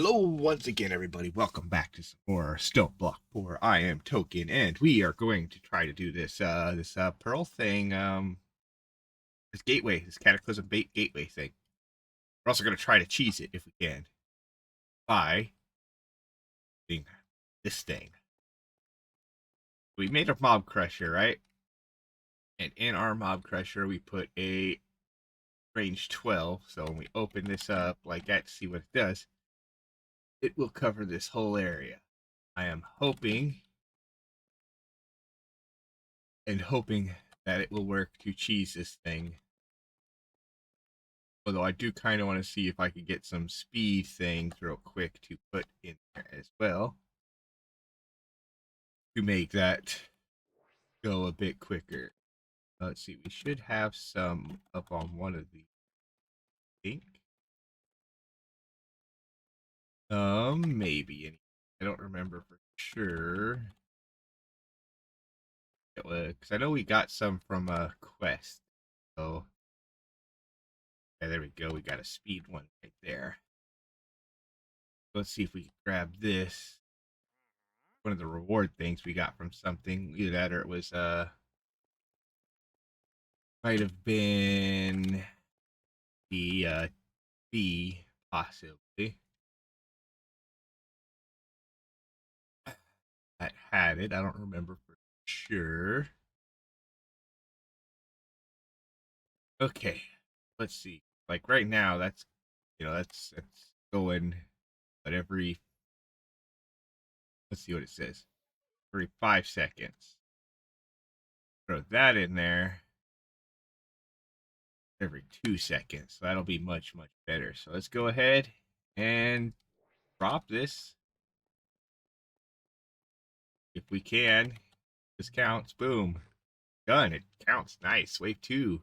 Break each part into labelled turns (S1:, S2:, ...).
S1: Hello once again, everybody. Welcome back to some more StoneBlock 4. I am Towkn, and we are going to try to do this pearl thing, this gateway, this Cataclysm bait gateway thing. We're also going to try to cheese it if we can by doing this thing. We made a mob crusher, right? And in our mob crusher, we put a range 12. So when we open this up like that to see what it does, it will cover this whole area. I am hoping that it will work to cheese this thing. Although I do kind of want to see if I could get some speed things real quick to put in there as well to make that go a bit quicker. Let's see, we should have some up on one of these, I think. Maybe. I don't remember for sure. Because I know we got some from a quest. So, yeah, there we go. We got a speed one right there. Let's see if we can grab this. One of the reward things we got from something. Either that or it was might have been the B possibly that had it. I don't remember for sure. Okay, let's see. Like right now, that's going. But every let's see what it says. Every 5 seconds. Throw that in there every 2 seconds. So that'll be much better. So let's go ahead and drop this if we can. This counts. Boom. Done. It counts. Nice. Wave 2.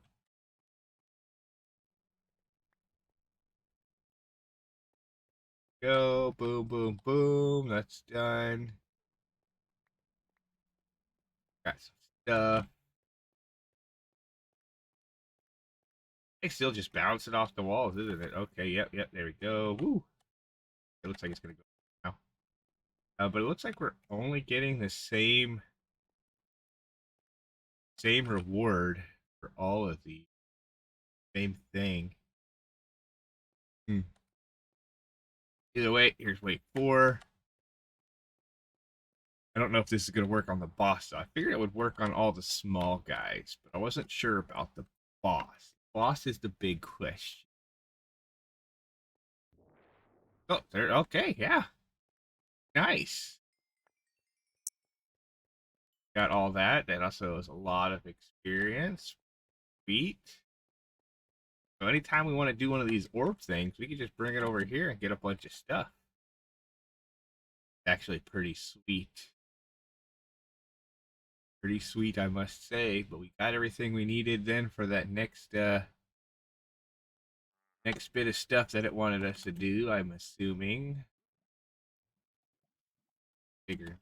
S1: Go. Boom, boom, boom. That's done. Got some stuff. They still just bounce it off the walls, isn't it? Okay, yep. There we go. Woo. It looks like it's going to go now. But it looks like we're only getting the same reward for all of the same thing. Either way, here's wave 4. I don't know if this is going to work on the boss, though. I figured it would work on all the small guys, but I wasn't sure about the boss. Boss is the big question. Oh, there. Okay, yeah. Nice. Got all that. That also is a lot of experience. Sweet. So anytime we want to do one of these orb things, we can just bring it over here and get a bunch of stuff. Actually pretty sweet. Pretty sweet, I must say. But we got everything we needed then for that next bit of stuff that it wanted us to do, I'm assuming. Bigger,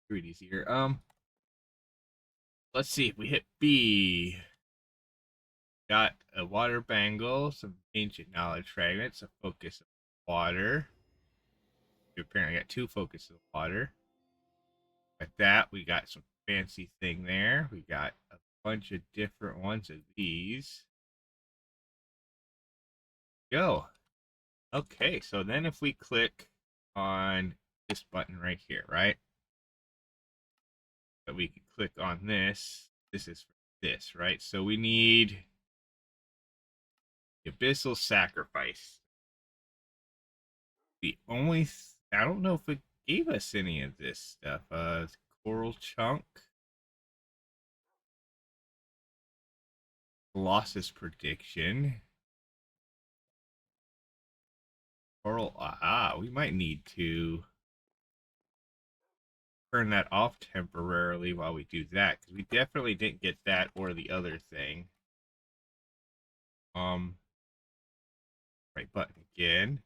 S1: pretty easier. Let's see if we hit B. Got a water bangle, some ancient knowledge fragments, a focus of water. We apparently got 2 focus of water. Got that. We got some fancy thing there. We got a bunch of different ones of these. Go. Okay, so then if we click on this button right here, right? That we can click on this. This is for this, right? So we need the Abyssal Sacrifice. The only I don't know if it gave us any of this stuff. Coral Chunk, Colossus Prediction, Coral. We might need to turn that off temporarily while we do that because we definitely didn't get that or the other thing. Right button again.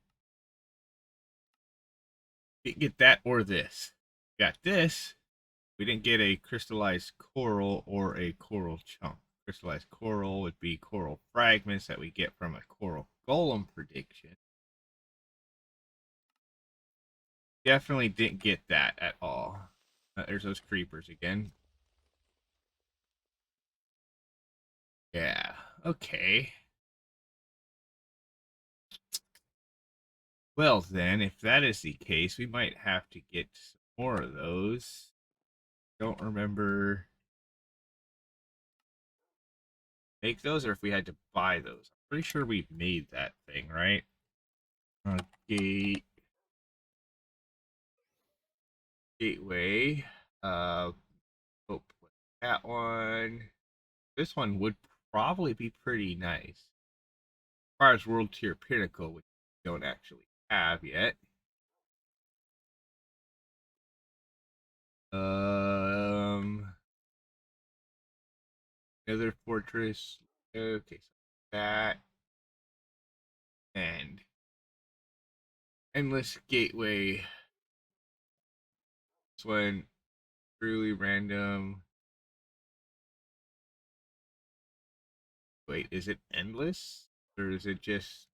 S1: Didn't get that or this. Got this. We didn't get a crystallized coral or a coral chunk. Crystallized coral would be coral fragments that we get from a coral golem prediction. Definitely didn't get that at all. There's those creepers again. Yeah. Okay. Well, then, if that is the case, we might have to get some more of those. Don't remember make those or if we had to buy those. I'm pretty sure we made that thing, right? Gate gateway. Oh, that one. This one would probably be pretty nice. As far as world tier pinnacle, which we don't actually have yet. Um, Nether fortress. Okay, so that and endless gateway. This one truly random. Wait, is it endless or is it just?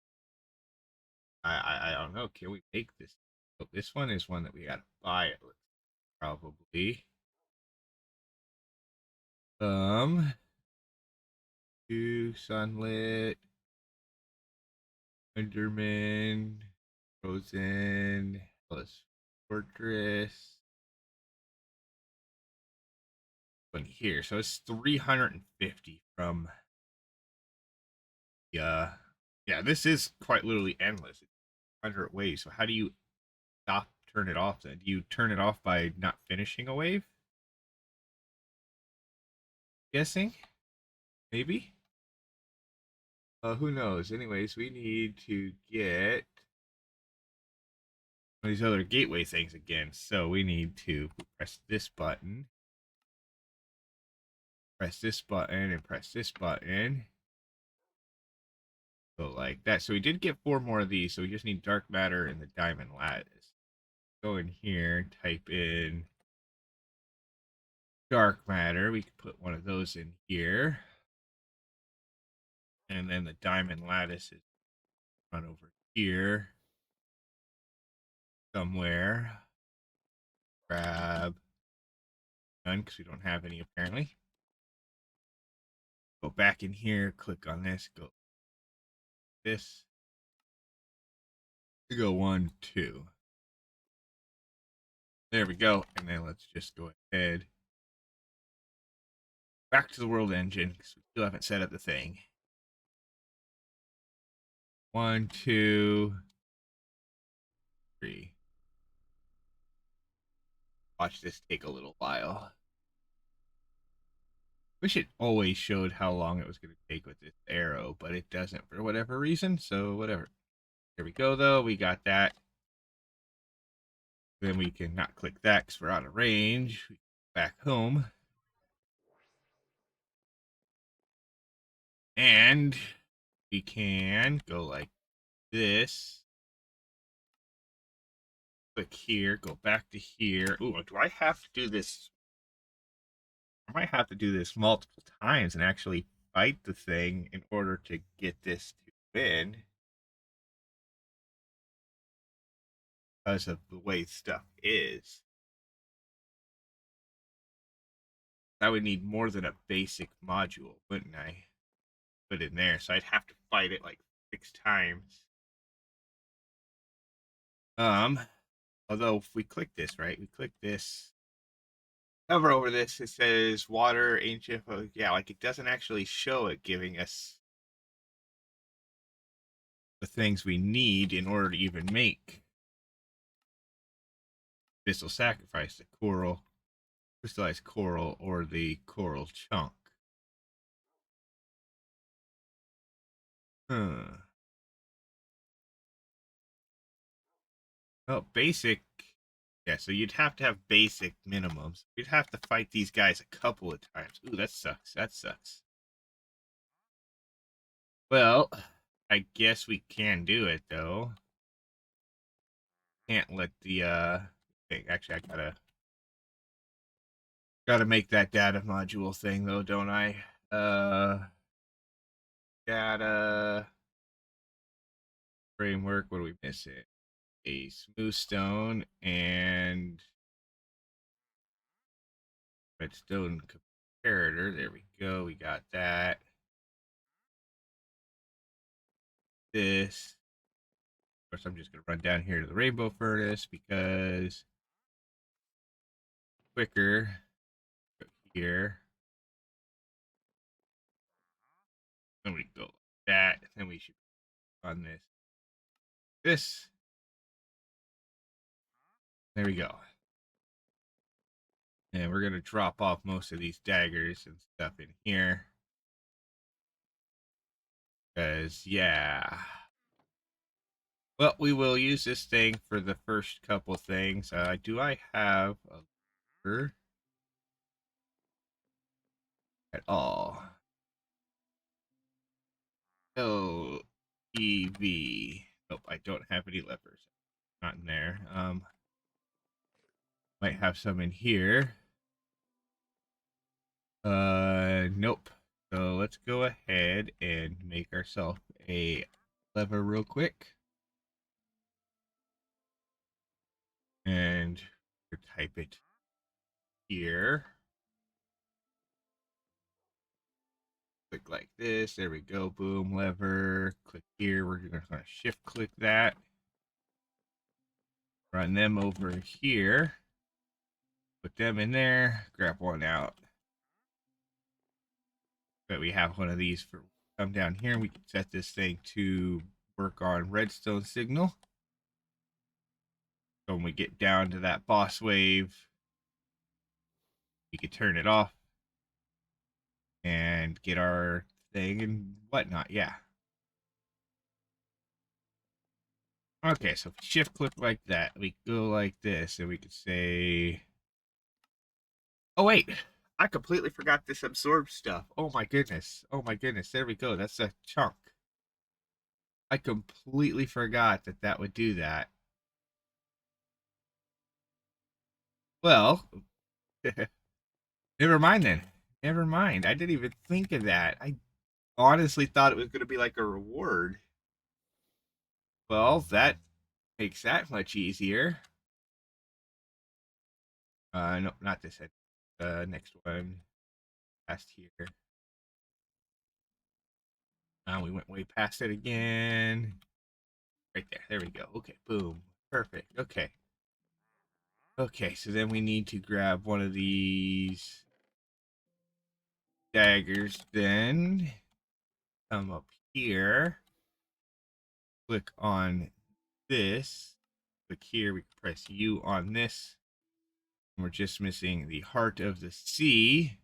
S1: I don't know. Can we make this? Oh, this one is one that we gotta buy. It looks probably. Um, two sunlit, Enderman, frozen, plus fortress. One here, so it's 350 from the. Yeah, this is quite literally endless. It's 100 waves. So how do you stop turn it off then? Do you turn it off by not finishing a wave? Guessing? Maybe? Who knows? Anyways, we need to get these other gateway things again. So we need to press this button, and press this button. So like that. So we did get 4 more of these. So we just need dark matter and the diamond lattice. Go in here, type in dark matter. We can put one of those in here. And then the diamond lattice is run over here somewhere. Grab none because we don't have any apparently. Go back in here, click on this, go this, go 1, 2. There we go. And then let's just go ahead back to the world engine because we still haven't set up the thing. 1, 2, 3. Watch this take a little while. Wish it always showed how long it was going to take with this arrow, but it doesn't for whatever reason. So whatever. There we go, though. We got that. Then we can not click that because we're out of range. Back home. And we can go like this. Click here, go back to here. Ooh, do I have to do this? I might have to do this multiple times and actually fight the thing in order to get this to win because of the way stuff is. I would need more than a basic module, wouldn't I? Put in there, so I'd have to fight it like 6 times. Um, Although if we click this, right, we click this, hover over this, it says water, ancient, yeah, like it doesn't actually show it giving us the things we need in order to even make Abyssal Sacrifice, the coral, crystallized coral, or the coral chunk. Huh. Well, basic. Yeah, so you'd have to have basic minimums. You'd have to fight these guys a couple of times. Ooh, that sucks. That sucks. Well, I guess we can do it though. Can't let the thing. Actually, I gotta make that data module thing though, don't I? Data framework. What are we missing? a smooth stone and redstone comparator. There we go. We got that. This. Of course, I'm just going to run down here to the rainbow furnace because quicker. Go here. Then we go like that. Then we should run this. This. There we go. And we're going to drop off most of these daggers and stuff in here. Because, yeah. Well, we will use this thing for the first couple things. Do I have a lever at all? Oh, EV. Nope, I don't have any levers. Not in there. Might have some in here. Nope. So let's go ahead and make ourselves a lever real quick. And type it here. Click like this. There we go. Boom, lever. Click here. We're going to shift click that. Run them over here. Put them in there. Grab one out. But we have one of these for come down here. We can set this thing to work on redstone signal. So when we get down to that boss wave, we can turn it off and get our thing and whatnot. Yeah. Okay, so shift click like that. We go like this, and we could say, oh wait, I completely forgot this absorb stuff. Oh my goodness. Oh my goodness. There we go. That's a chunk. I completely forgot that that would do that. Well, never mind then. Never mind. I didn't even think of that. I honestly thought it was going to be like a reward. Well, that makes that much easier. No, not this head. Next one. Past here. We went way past it again. Right there. There we go. Okay, boom. Perfect. Okay. Okay, so then we need to grab one of these daggers then. Come up here. Click on this. Click here. We can press U on this. And we're just missing the heart of the sea.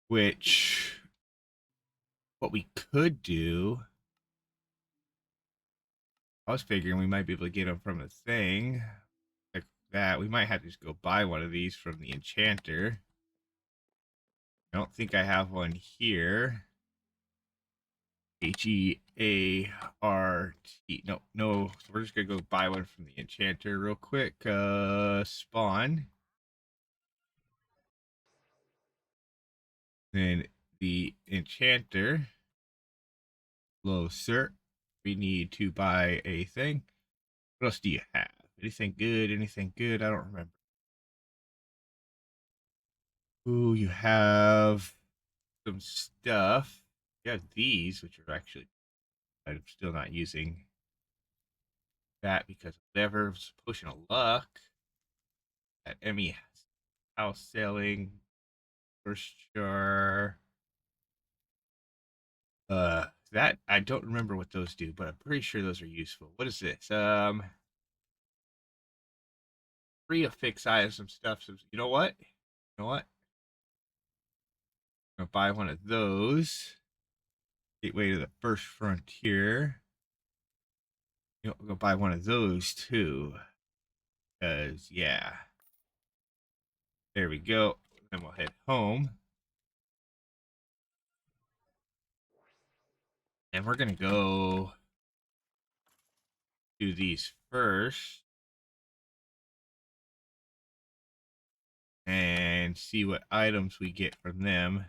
S1: Which, what we could do, I was figuring we might be able to get them from a thing like that. We might have to just go buy one of these from the enchanter. I don't think I have one here. Heart. No, no. So we're just gonna go buy one from the enchanter real quick. Spawn. Then the enchanter. Hello, sir. We need to buy a thing. What else do you have? Anything good? Anything good? I don't remember. Ooh, you have some stuff. You have these, which are actually, I'm still not using that because Lever's Potion of Luck. That Emmy house selling. First jar. That I don't remember what those do, but I'm pretty sure those are useful. What is this? Free affix items, some stuff. Some, you know what? You know what? I'm gonna buy one of those. Gateway to the first frontier. You know, I'm gonna buy one of those too. Cause yeah. There we go. Then we'll head home. And we're gonna go do these first. And see what items we get from them.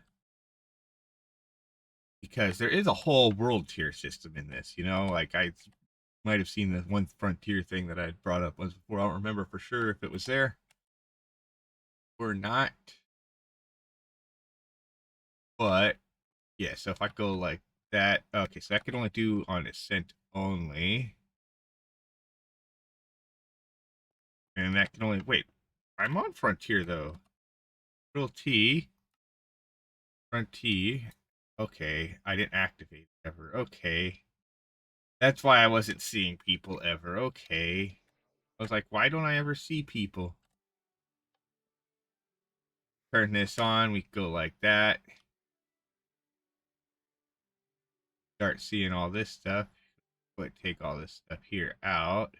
S1: Because there is a whole world tier system in this, you know, like Might have seen the one frontier thing that I had brought up once before. I don't remember for sure if it was there or not. But yeah, so if I go like that, okay, so I can only do on ascent only. And that can only wait. I'm on frontier though. Control T. Front T. Okay, I didn't activate ever. Okay. That's why I wasn't seeing people ever. Okay. I was like, why don't I ever see people? Turn this on. We can go like that. Start seeing all this stuff. But take all this stuff here out.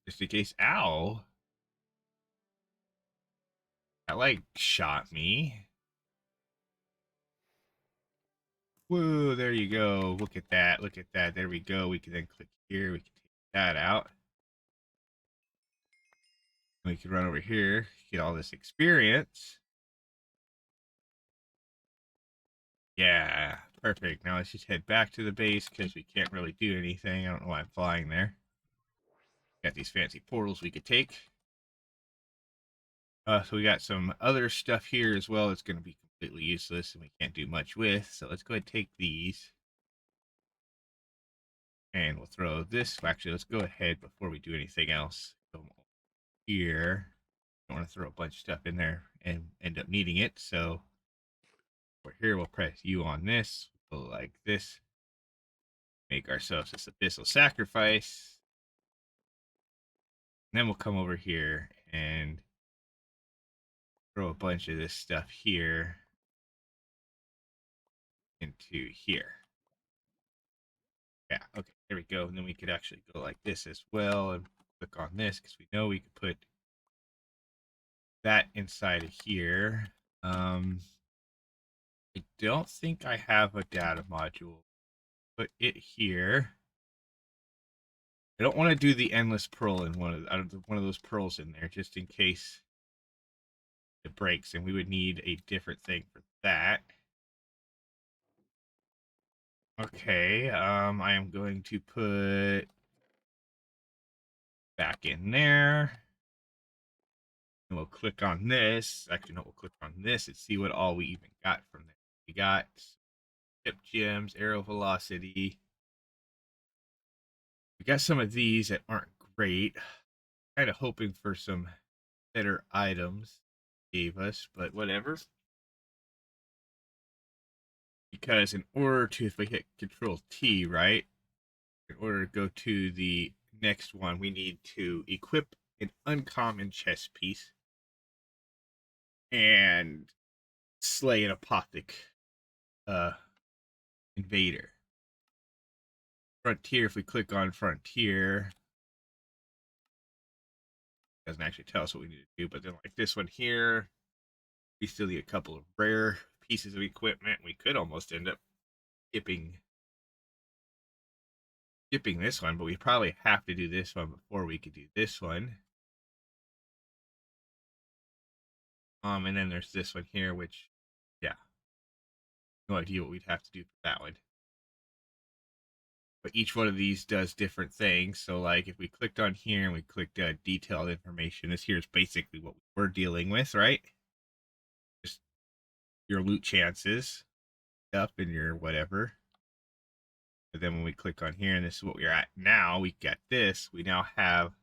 S1: Just in case. Ow. That like shot me. Whoa, there you go. Look at that. Look at that. There we go. We can then click here. We can take that out. We can run over here, get all this experience. Yeah, perfect. Now let's just head back to the base because we can't really do anything. I don't know why I'm flying there. Got these fancy portals we could take. So we got some other stuff here as well that's going to be completely useless and we can't do much with. So let's go ahead and take these. And we'll throw this. Actually, let's go ahead before we do anything else. Go here. Don't want to throw a bunch of stuff in there and end up needing it. So we're here. We'll press U on this. We'll go like this. Make ourselves this abyssal sacrifice. And then we'll come over here and throw a bunch of this stuff here into here. Yeah, okay, there we go. And then we could actually go like this as well and click on this because we know we could put that inside of here. I don't think I have a data module. Put it here. I don't want to do the endless pearl in one of those pearls in there just in case it breaks, and we would need a different thing for that. Okay, I am going to put back in there. And we'll click on this. Actually, no, we'll click on this and see what all we even got from there. We got ship gems, arrow velocity. We got some of these that aren't great. Kind of hoping for some better items gave us, but whatever. Because in order to, if we hit Control T, right? In order to go to the next one, we need to equip an uncommon chess piece and slay an apothic uh, invader. Frontier, if we click on Frontier, doesn't actually tell us what we need to do, but then like this one here, we still need a couple of rare pieces of equipment. We could almost end up skipping this one, but we probably have to do this one before we could do this one. And then there's this one here, which, yeah, no idea what we'd have to do for that one. But each one of these does different things. So, like, if we clicked on here and we clicked detailed information, this here is basically what we're dealing with, right? Just your loot chances up and your whatever. But then when we click on here, and this is what we're at now, we got this. We now have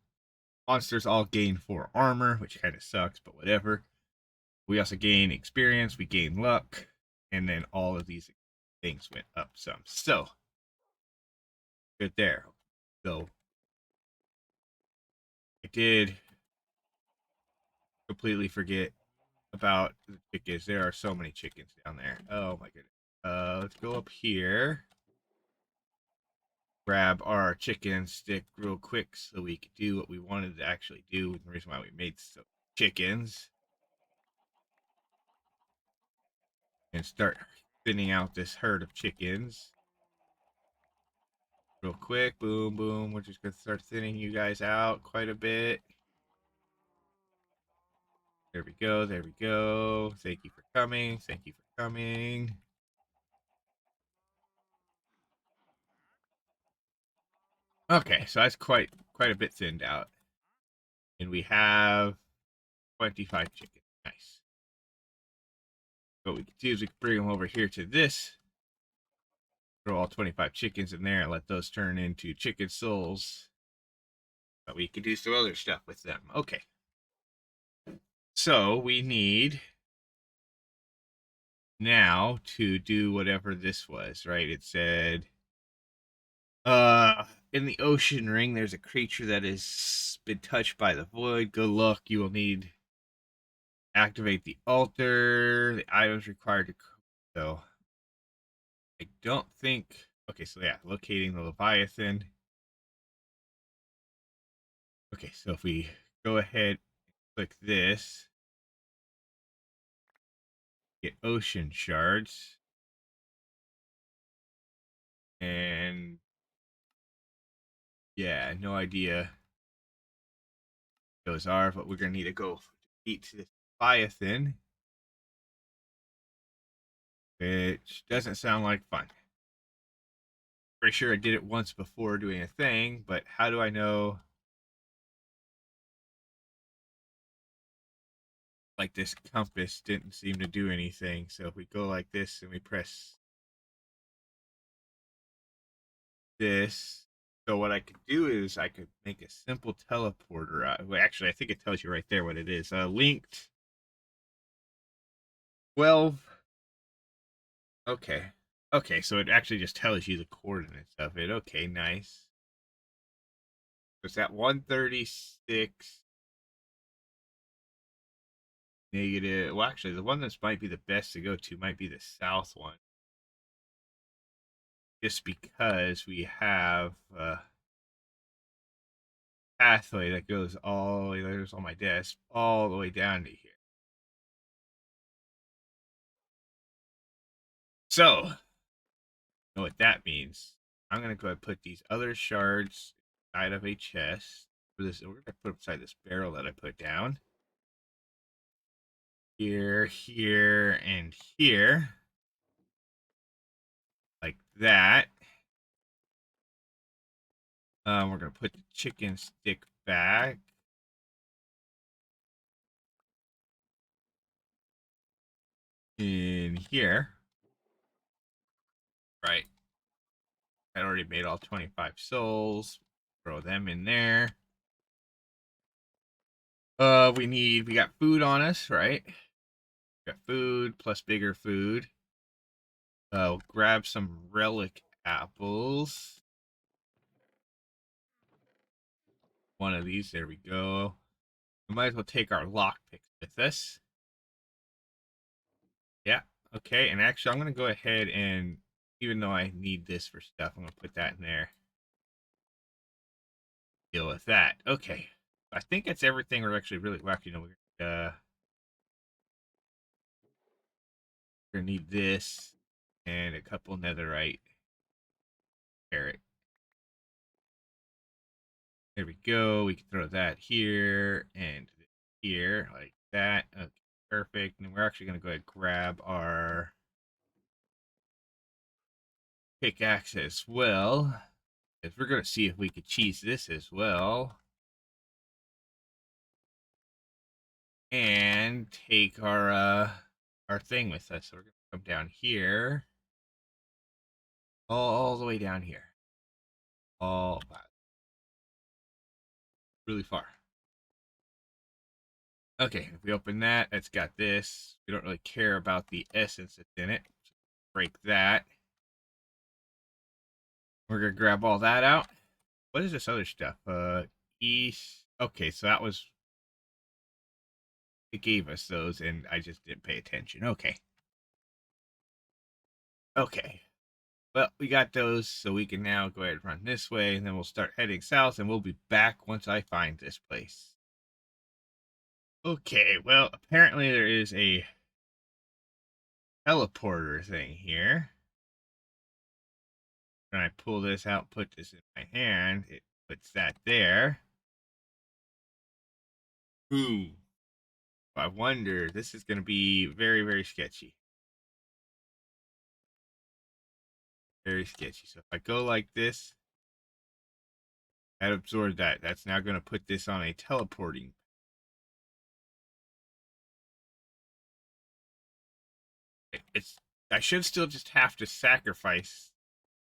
S1: monsters all gain 4 armor, which kind of sucks, but whatever. We also gain experience, we gain luck, and then all of these things went up some. So, good there. So, I did completely forget about the chickens. There are so many chickens down there. Oh my goodness. Let's go up here. Grab our chicken stick real quick so we could do what we wanted to actually do. The reason why we made some chickens. And start thinning out this herd of chickens. Real quick. Boom, boom. We're just going to start thinning you guys out quite a bit. There we go. There we go. Thank you for coming. Thank you for coming. Okay, so that's quite a bit thinned out. And we have 25 chickens. Nice. What we can do is we can bring them over here to this. Throw all 25 chickens in there and let those turn into chicken souls. But we can do some other stuff with them. Okay. So we need now to do whatever this was, right? It said in the ocean ring there's a creature that has been touched by the void. Good luck. You will need activate the altar. The items required to so I don't think okay, so yeah, locating the Leviathan. Okay, so if we go ahead and click this, get ocean shards, and yeah, no idea those are, but we're gonna need to go eat this Leviathan, which doesn't sound like fun. Pretty sure I did it once before doing a thing, but how do I know? Like this compass didn't seem to do anything. So if we go like this and we press this, so what I could do is I could make a simple teleporter. Well, actually, I think it tells you right there what it is. Linked 12. Okay. Okay, so it actually just tells you the coordinates of it. Okay, nice. It's at 136 negative. Well, actually, the one that might be the best to go to might be the south one. Just because we have pathway that goes all the way, there's on my desk, all the way down to here. So, you know what that means. I'm going to go ahead and put these other shards inside of a chest. For this, we're going to put them inside this barrel that I put down. Here, here, and here. Like that. We're going to put the chicken stick back. In here. Right. I already made all 25 souls. Throw them in there. We got food on us, right? We got food plus bigger food. We'll grab some relic apples. One of these, there we go. We might as well take our lockpicks with us. Yeah, okay. And actually, I'm going to go ahead and, even though I need this for stuff, I'm going to put that in there. Deal with that. Okay. I think that's everything we're actually really, well, actually, no, we're going to need this and a couple netherite carrot. There we go. We can throw that here and here like that. Okay, perfect. And we're actually going to go ahead and grab our pickaxe as well. Because we're going to see if we could cheese this as well. And take our thing with us. So we're going to come down here. All the way down here. All really far. Okay, if we open that, it's got this. We don't really care about the essence that's in it. So break that. We're gonna grab all that out. What is this other stuff? East. Okay, so that was it gave us those, and I just didn't pay attention. Okay. Okay. Well, we got those, so we can now go ahead and run this way, and then we'll start heading south, and we'll be back once I find this place. Okay, well, apparently there is a teleporter thing here. When I pull this out, put this in my hand, it puts that there. Ooh. I wonder, this is going to be very, very sketchy. Very sketchy. So if I go like this, That absorbed that. That's now going to put this on a teleporting. It's. I should still just have to sacrifice.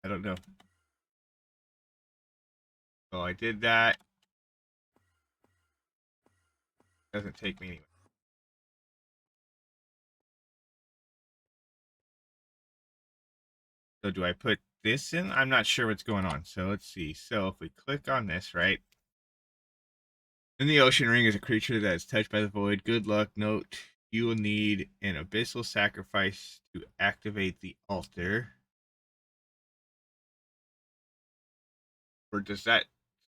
S1: I don't know. So I did that. Doesn't take me anywhere. So do I put this in? I'm not sure what's going on. So let's see. So if we click on this, right? In the ocean ring is a creature that is touched by the void. Good luck. Note, you will need an abyssal sacrifice to activate the altar. Or does that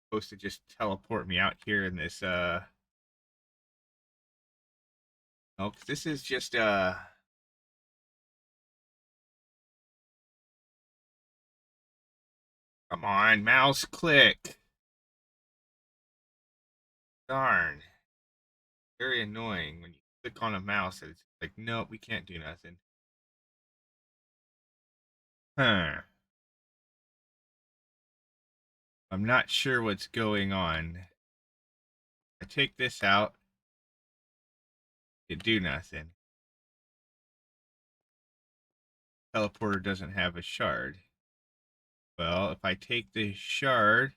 S1: supposed to just teleport me out here in this no, 'cause this is just come on, mouse click. Darn. Very annoying when you click on a mouse and it's like, nope, we can't do nothing. Huh. I'm not sure what's going on. I take this out, it do nothing. Teleporter doesn't have a shard. Well, if I take the shard,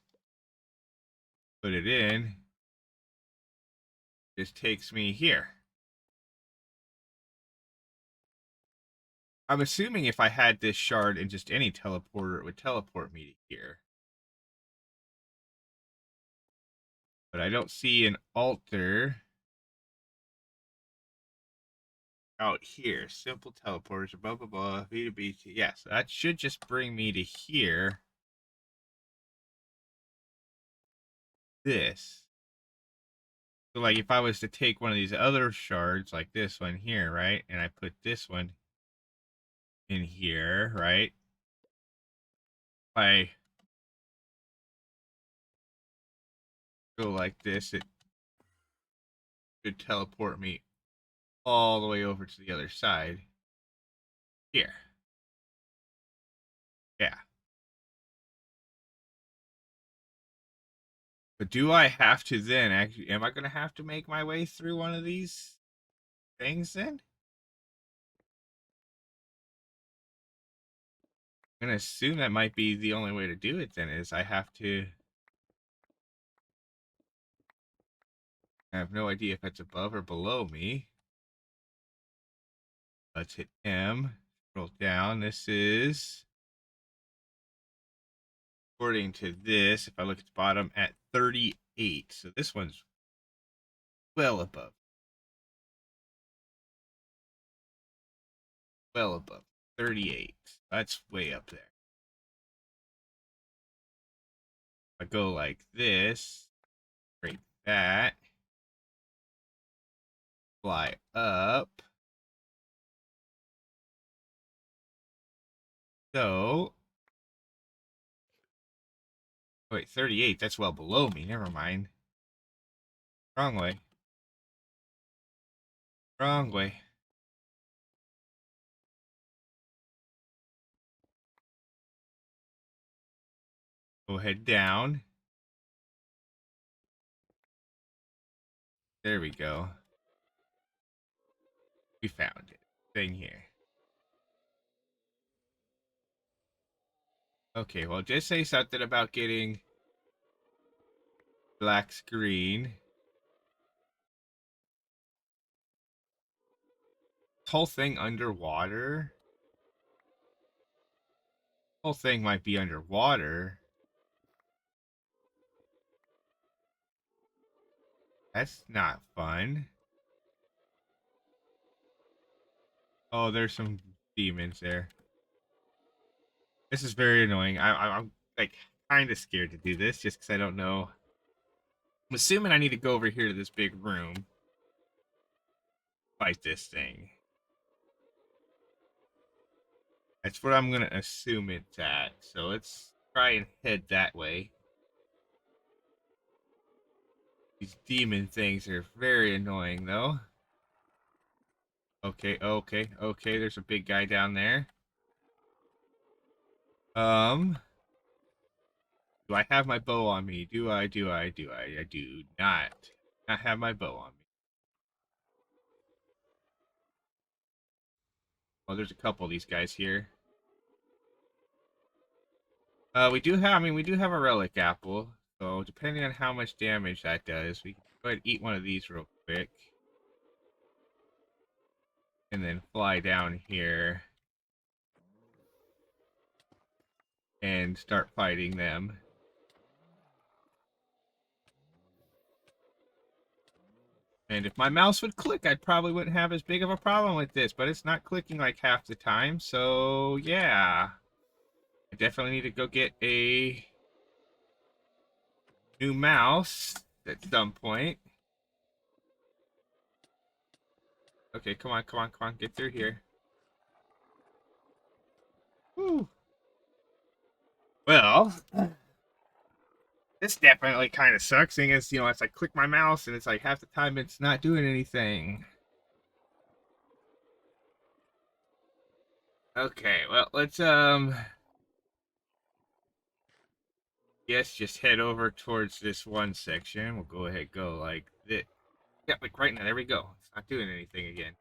S1: put it in, this takes me here. I'm assuming if I had this shard in just any teleporter, it would teleport me to here. But I don't see an altar out here. Simple teleporters, blah, blah, blah, V2B. Yes, that should just bring me to here. This. So, like, if I was to take one of these other shards, like this one here, right? And I put this one in here, right? If I go like this, it should teleport me all the way over to the other side. Here. Yeah. But do I have to then actually, am I going to have to make my way through one of these things then? I'm going to assume that might be the only way to do it then, is I have to. I have no idea if it's above or below me. Let's hit M. Scroll down. This is, according to this, if I look at the bottom, at 38. So this one's well above. Well above. 38. That's way up there. I go like this. Break that. Fly up. So, wait, 38. That's well below me. Never mind. Wrong way. Wrong way. Go head down. There we go. We found it. Thing here. Okay, well, just say something about getting black screen. Whole thing underwater. Whole thing might be underwater. That's not fun. Oh, there's some demons there. This is very annoying. I'm like kind of scared to do this just because I don't know. I'm assuming I need to go over here to this big room, fight this thing. That's what I'm gonna assume it's at. So let's try and head that way. These demon things are very annoying, though. Okay, okay, okay. There's a big guy down there. Um, Do I have my bow on me? Do I? I do not have my bow on me. Oh, there's a couple of these guys here. We do have, I mean, we do have a relic apple. So depending on how much damage that does, we can go ahead and eat one of these real quick. And then fly down here. And start fighting them. And if my mouse would click, I probably wouldn't have as big of a problem with this. But it's not clicking like half the time. So, yeah. I definitely need to go get a new mouse at some point. Okay, come on, come on, come on. Get through here. Whew. Well, this definitely kind of sucks, seeing as, you know, as I click my mouse and it's like half the time it's not doing anything. Okay, well, let's, yes, just head over towards this one section. We'll go ahead, go like this. Yeah, like right now, there we go. It's not doing anything again.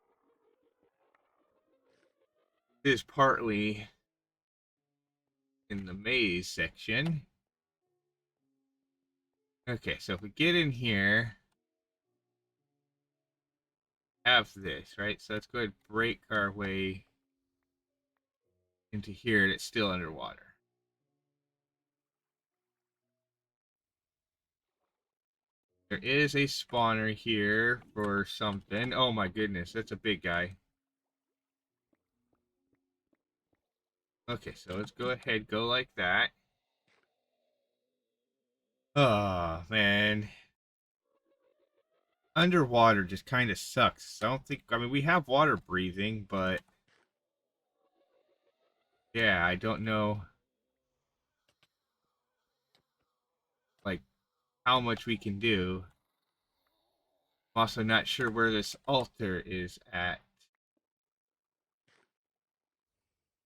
S1: It is partly in the maze section. Okay, so if we get in here, have this, right? So let's go ahead and break our way into here, and it's still underwater. There is a spawner here for something. Oh my goodness, that's a big guy. Okay, so let's go ahead, go like that. Oh, man. Underwater just kind of sucks. I don't think, I mean, we have water breathing, but yeah, I don't know, like, how much we can do. I'm also not sure where this altar is at.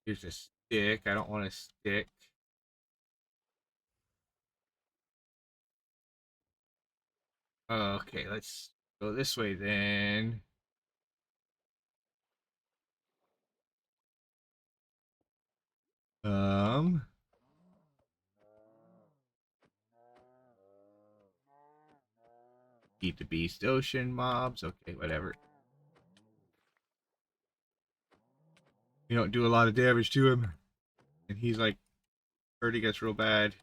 S1: Here's a stick. I don't want a stick. Okay, let's go this way then. Um, Eat the beast ocean mobs. Okay, whatever. You don't do a lot of damage to him. And he's like hurting us real bad.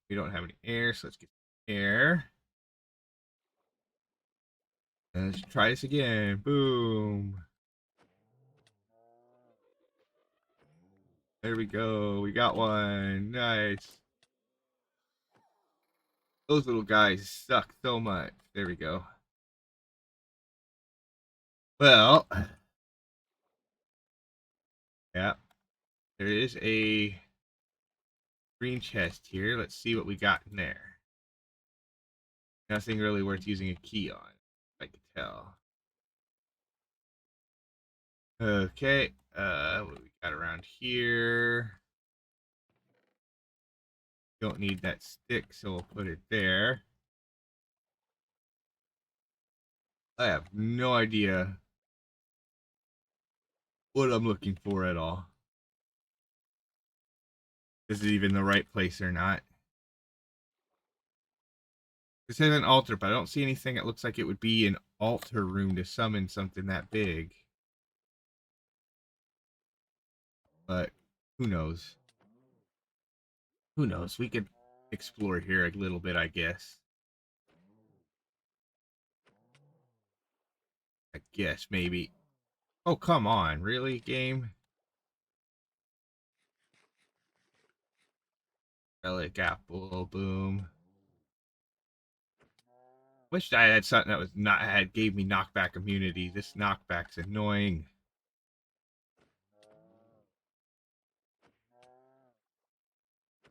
S1: We don't have any air, so let's get air. And let's try this again. Boom. There we go. We got one. Nice. Those little guys suck so much. There we go. Well, yeah. There is a green chest here. Let's see what we got in there. Nothing really worth using a key on, I can tell. Okay, what do we got around here? Don't need that stick, so we'll put it there. I have no idea what I'm looking for at all. Is it even the right place or not? This is an altar, but I don't see anything that looks like it would be an altar room to summon something that big. But who knows? Who knows? We could explore here a little bit, I guess. I guess, maybe. Oh, come on. Really, game? Relic apple, boom. Wish I had something that was not had gave me knockback immunity. This knockback's annoying.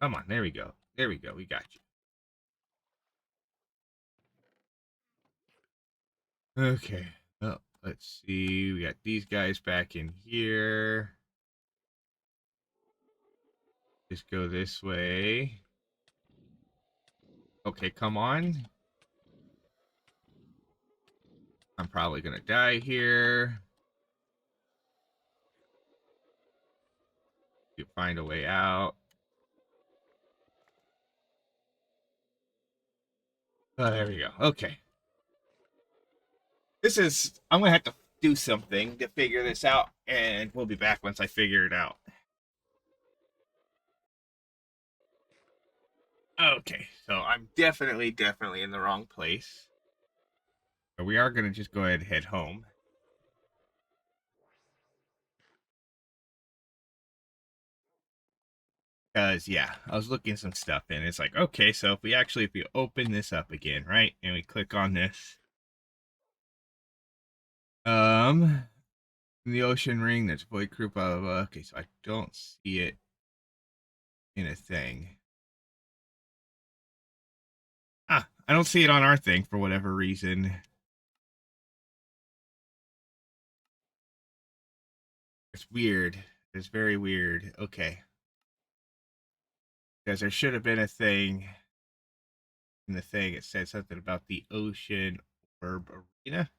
S1: Come on, there we go. There we go. We got you. Okay. Well, let's see. We got these guys back in here. Just go this way. Okay, come on. I'm probably gonna die here. You find a way out. Oh, there we go. Okay. I'm gonna have to do something to figure this out, and we'll be back once I figure it out. Okay, so I'm definitely in the wrong place. But we are gonna just go ahead and head home. Because, yeah, I was looking some stuff in. It's like, okay, so if we open this up again, right, and we click on this, in the ocean ring, there's void crew, blah, blah, blah. Okay, so I don't see it in a thing. Ah, I don't see it on our thing for whatever reason. It's weird. It's very weird. Okay. Because there should have been a thing in the thing. It said something about the ocean orb arena.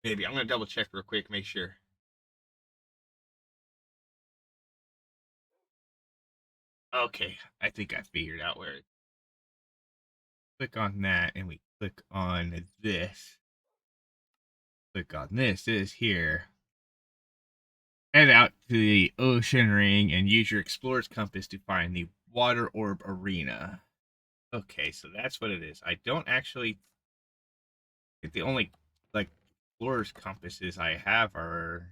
S1: Maybe. I'm going to double check real quick, make sure. Okay. I think I figured out where it. Click on that and we click on this. Click on this. It is here. Head out to the ocean ring and use your explorer's compass to find the water orb arena. Okay, so that's what it is. I don't actually think the only like explorer's compasses I have are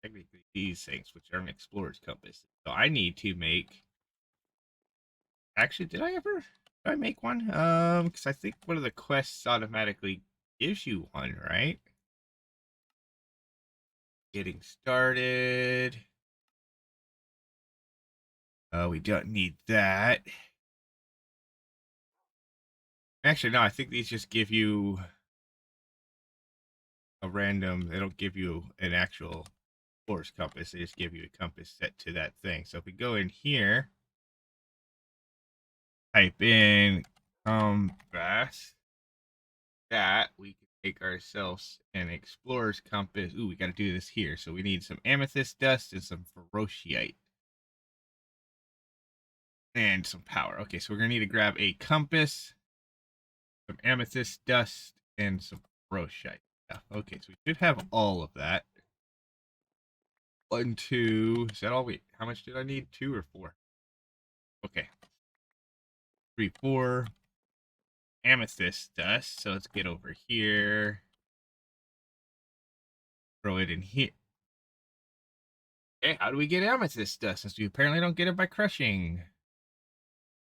S1: technically these things, which are an explorer's compass. So I need to make. Actually, did I make one? Because I think one of the quests automatically gives you one, right? Getting started. We don't need that. Actually, no, I think these just give you a random. They don't give you an actual force compass. They just give you a compass set to that thing. So if we go in here, type in compass, that we can make ourselves an explorer's compass. Ooh, we got to do this here. So we need some amethyst dust and some ferociite and some power. Okay, so we're gonna need to grab a compass, some amethyst dust, and some ferociite. Yeah, okay, so we should have all of that. 1, 2. Is that all we? How much did I need? 2 or 4? Okay, 3, 4. Amethyst dust. So let's get over here. Throw it in here. Okay, how do we get amethyst dust? Since we apparently don't get it by crushing.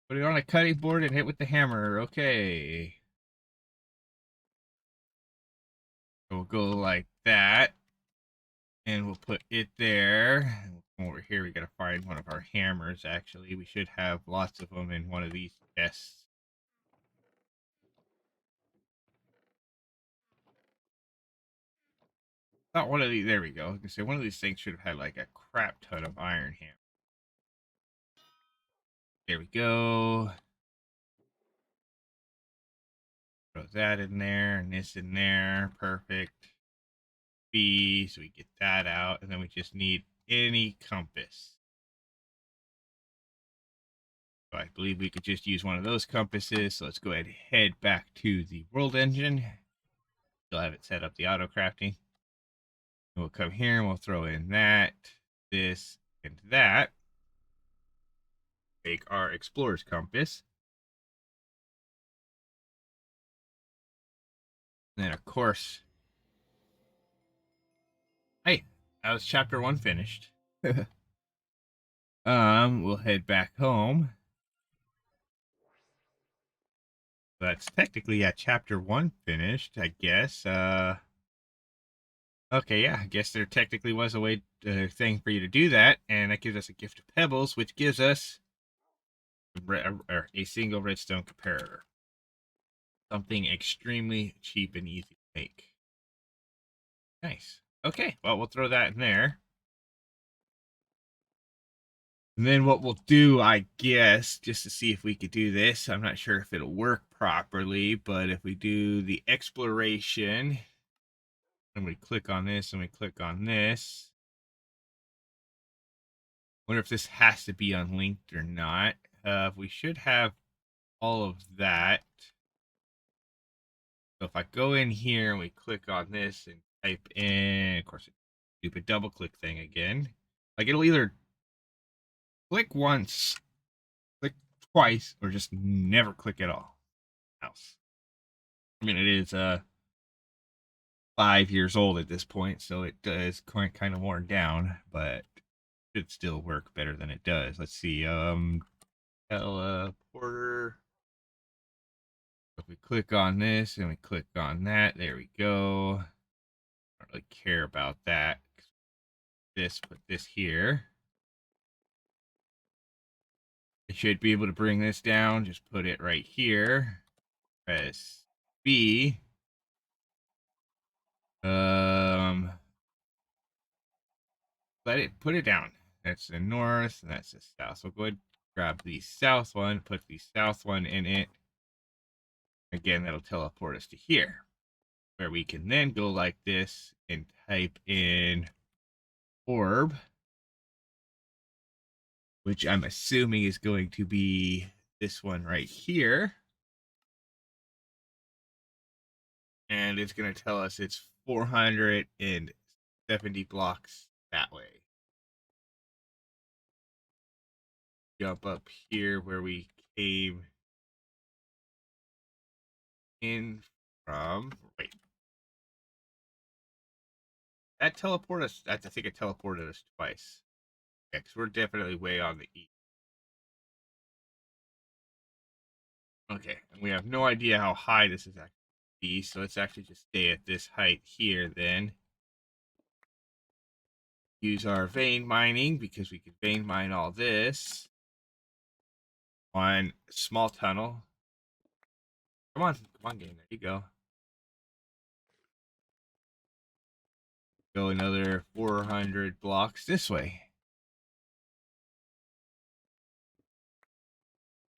S1: Put it on a cutting board and hit with the hammer. Okay. So we'll go like that. And we'll put it there. We'll come over here. We got to find one of our hammers, actually. We should have lots of them in one of these chests. Not one of these. There we go. I was gonna say one of these things should have had like a crap ton of iron hammer. There we go. Throw that in there and this in there. Perfect. B, so we get that out, and then we just need any compass. So I believe we could just use one of those compasses. So let's go ahead and head back to the world engine. Still have it set up the auto crafting. We'll come here and we'll throw in that, this, and that. Take our explorer's compass. And then, of course, hey, that was chapter 1 finished. We'll head back home. That's technically, yeah, chapter 1 finished, I guess. Okay, yeah, I guess there technically was a way, thing for you to do that, and that gives us a gift of pebbles, which gives us a single redstone comparator. Something extremely cheap and easy to make. Nice. Okay, well, we'll throw that in there. And then what we'll do, I guess, just to see if we could do this, I'm not sure if it'll work properly, but if we do the exploration, and we click on this, and we click on this, wonder if this has to be unlinked or not. We should have all of that. So if I go in here and we click on this and type in, of course, stupid double click thing again. Like it'll either click once, click twice, or just never click at all. Else. I mean, it is 5 years old at this point, so it is kind of worn down, but it should still work better than it does. Let's see. Teleporter. If we click on this and we click on that, there we go. I don't really care about that. This, put this here. I should be able to bring this down. Just put it right here. Press B. Let it put it down. That's the north, and that's the south. So go ahead, grab the south one, put the south one in it. Again, that'll teleport us to here, where we can then go like this and type in orb, which I'm assuming is going to be this one right here. And it's going to tell us it's 470 blocks that way. Jump up here where we came in from. Wait. That teleported us. I think it teleported us twice. Yeah, because we're definitely way on the east. Okay, and we have no idea how high this is actually be, so let's actually just stay at this height here then. Use our vein mining because we can vein mine all this. One small tunnel. Come on, game. There you go. Go another 400 blocks this way.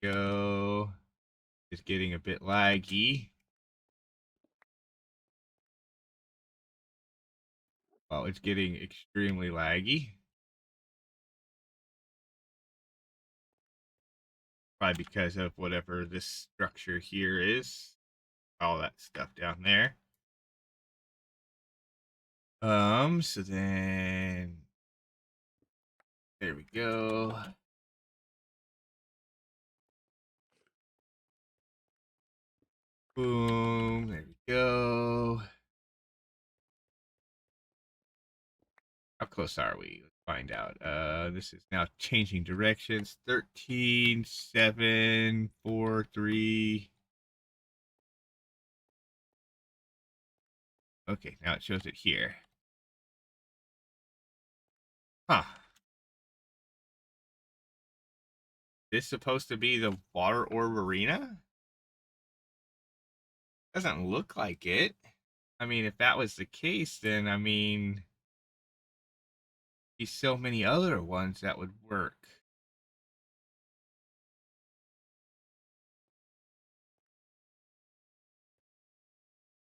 S1: Go. It's getting a bit laggy. Well, it's getting extremely laggy. Probably because of whatever this structure here is. All that stuff down there. So then there we go. Boom, there we go. How close are we? Let's find out. This is now changing directions. 13, 7, 4, 3. Okay, now it shows it here. Huh. This supposed to be the water orb arena? Doesn't look like it. I mean, if that was the case, then I mean, there's so many other ones that would work.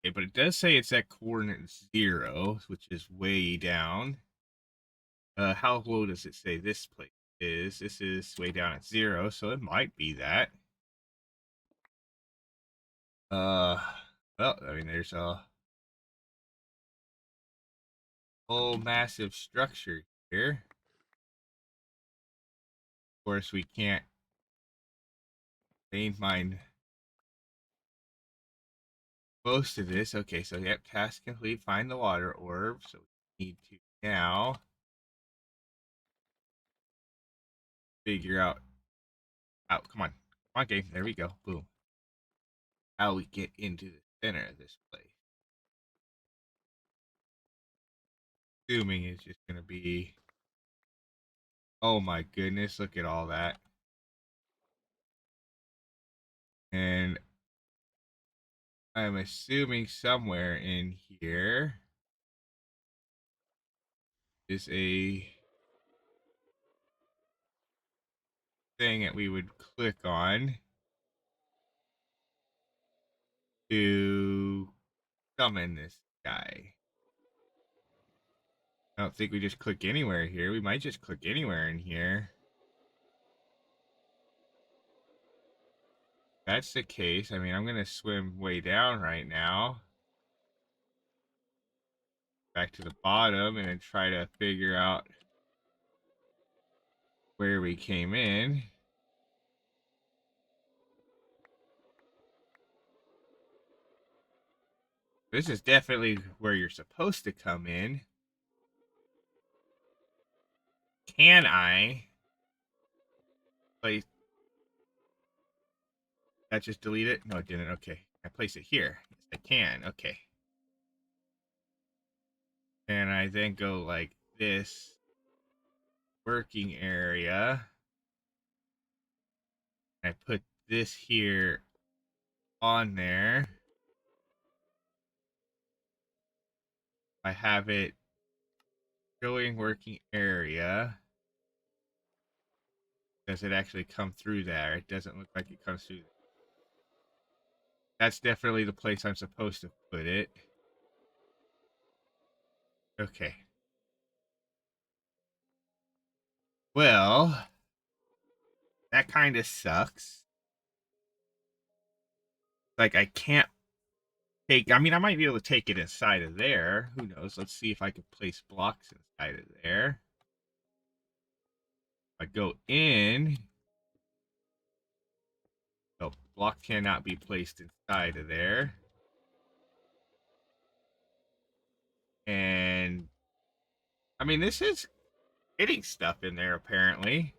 S1: Okay, but it does say it's at coordinate 0, which is way down. How low does it say this place is? This is way down at 0, so it might be that. Uh, well, I mean, there's a whole massive structure here. Of course, we can't vein mine most of this. Okay, so yep, task complete. Find the water orb. So we need to now figure out. Come on, game. There we go. Boom. How we get into the center of this place. Assuming it's just gonna be. Oh my goodness! Look at all that. And I'm assuming somewhere in here is a thing that we would click on to summon this guy. I don't think we just click anywhere here. We might just click anywhere in here. If that's the case, I mean, I'm going to swim way down right now. Back to the bottom and then try to figure out where we came in. This is definitely where you're supposed to come in. Can I place that? Just delete it? No, it didn't. Okay. I place it here. Yes, I can. Okay. And I then go like this. Working area. I put this here on there. I have it showing working area. Does it actually come through there? It doesn't look like it comes through. That's definitely the place I'm supposed to put it. Okay. Well, that kind of sucks. Like, I can't take... I mean, I might be able to take it inside of there. Who knows? Let's see if I can place blocks inside of there. I go in. Oh, block cannot be placed inside of there. And I mean, this is hitting stuff in there apparently.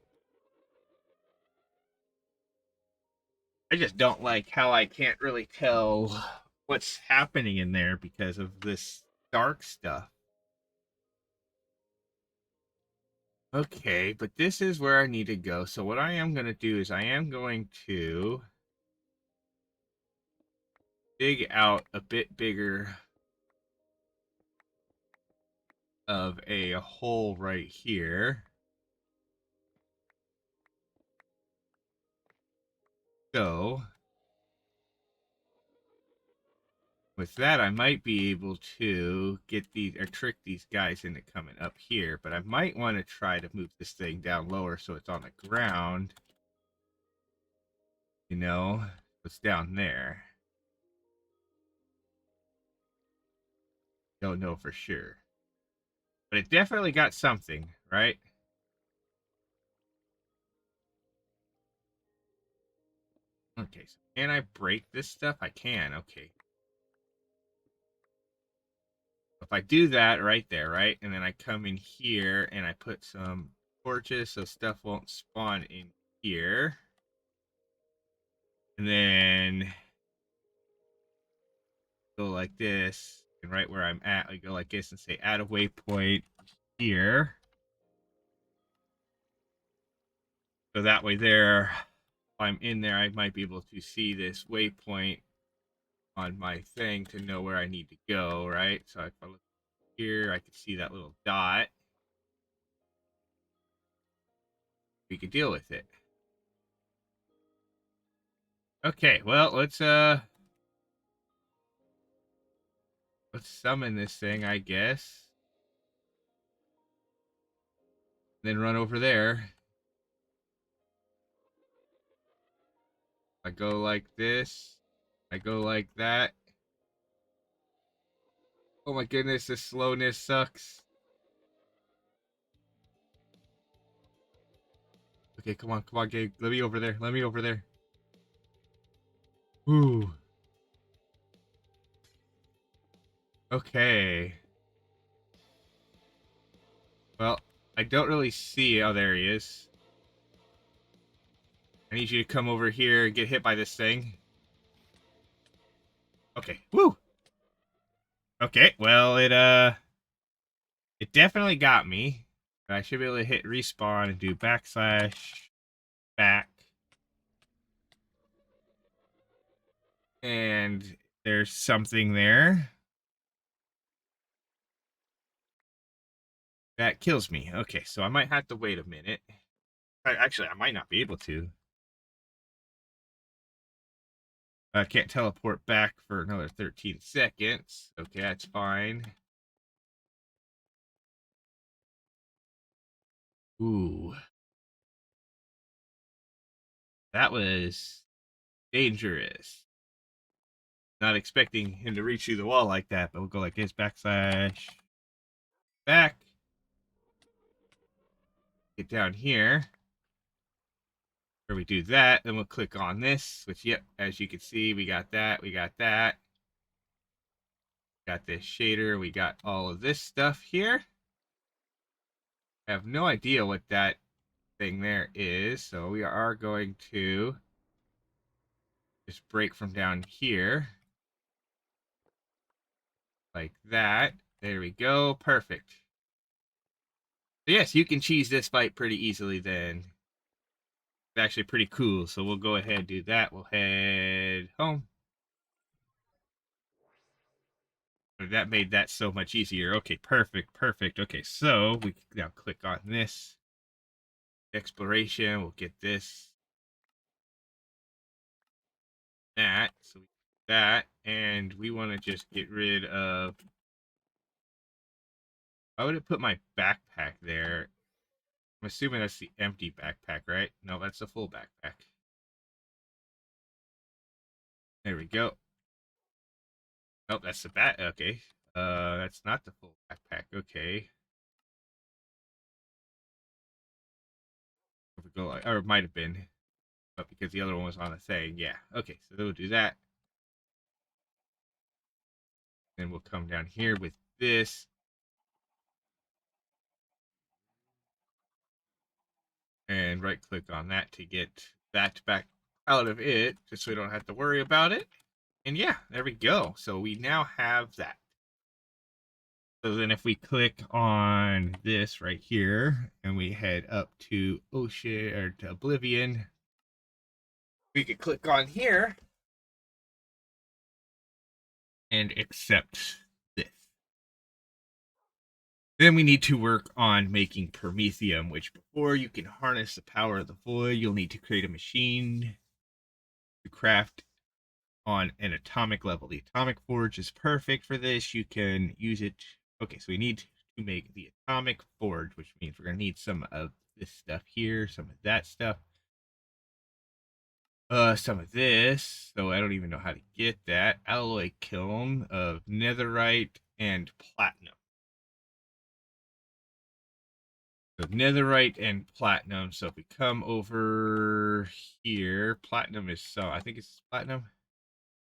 S1: I just don't like how I can't really tell what's happening in there because of this dark stuff. Okay, but this is where I need to go. So what I am going to do is I am going to dig out a bit bigger of a hole right here. So with that, I might be able to get these or trick these guys into coming up here, but I might want to try to move this thing down lower so it's on the ground. You know, it's down there. Don't know for sure. But it definitely got something, right? Okay, so can I break this stuff? I can, okay. If I do that right there, right? And then I come in here and I put some torches so stuff won't spawn in here. And then go like this. And right where I'm at, I go like this and say add a waypoint here. So that way there, if I'm in there, I might be able to see this waypoint on my thing to know where I need to go, right? So if I look here, I can see that little dot. We could deal with it. Okay, well, let's summon this thing, I guess. Then run over there. I go like this. I go like that. Oh my goodness, this slowness sucks. Okay, come on, Gabe. Let me over there. Let me over there. Ooh. Okay. Well, I don't really see. Oh, there he is. I need you to come over here and get hit by this thing. Okay. Woo! Okay, well, it definitely got me. I should be able to hit respawn and do backslash back. And there's something there. That kills me. Okay, so I might have to wait a minute. Actually, I might not be able to. I can't teleport back for another 13 seconds. Okay, that's fine. Ooh, that was dangerous. Not expecting him to reach through the wall like that, but we'll go like this, backslash, back. Get down here. Where we do that, then we'll click on this, which, yep, as you can see, we got that, we got that. Got this shader, we got all of this stuff here. I have no idea what that thing there is, so we are going to just break from down here. Like that. There we go. Perfect. So yes, you can cheese this fight pretty easily then. It's actually pretty cool, so we'll go ahead and do that. We'll head home. That made that so much easier. Okay, perfect, perfect. Okay, so we can now click on this. Exploration, we'll get this. That, so we that, and we want to just get rid of... Why would it put my backpack there? I'm assuming that's the empty backpack, right? No, that's the full backpack. There we go. Nope, that's the bat. Okay. That's not the full backpack. Okay. If we go like, or it might have been, but because the other one was on the thing. Yeah. Okay. So we'll do that. Then we'll come down here with this. And right click on that to get that back out of it, just so we don't have to worry about it. And yeah, there we go. So we now have that. So then if we click on this right here and we head up to Ocean or to Oblivion, we could click on here and accept this. Then we need to work on making Promethium, which before you can harness the power of the void, you'll need to create a machine to craft on an atomic level. The atomic forge is perfect for this. You can use it. Okay, so we need to make the atomic forge, which means we're going to need some of this stuff here, some of that stuff, some of this. So I don't even know how to get that. Alloy kiln of netherite and platinum. So netherite and platinum. So if we come over here, platinum is I think it's platinum.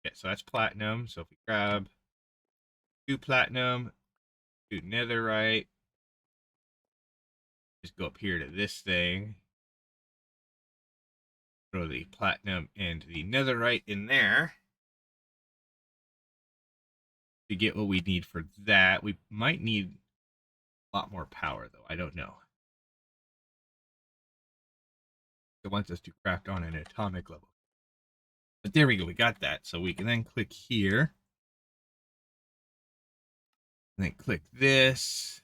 S1: Yeah, so that's platinum. So if we grab 2 platinum, 2 netherite, just go up here to this thing. Throw the platinum and the netherite in there to get what we need for that. We might need a lot more power, though. I don't know. It wants us to craft on an atomic level. But there we go. We got that. So we can then click here. And then click this.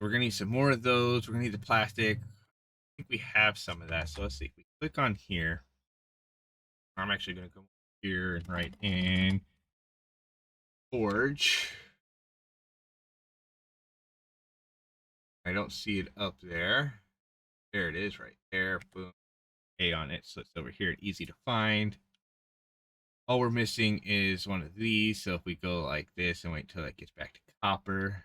S1: We're going to need some more of those. We're going to need the plastic. I think we have some of that. So let's see. If we click on here, I'm actually going to go here and write in forge. I don't see it up there. There it is right there. Boom. A on it. So it's over here and easy to find. All we're missing is one of these. So if we go like this and wait until it gets back to copper.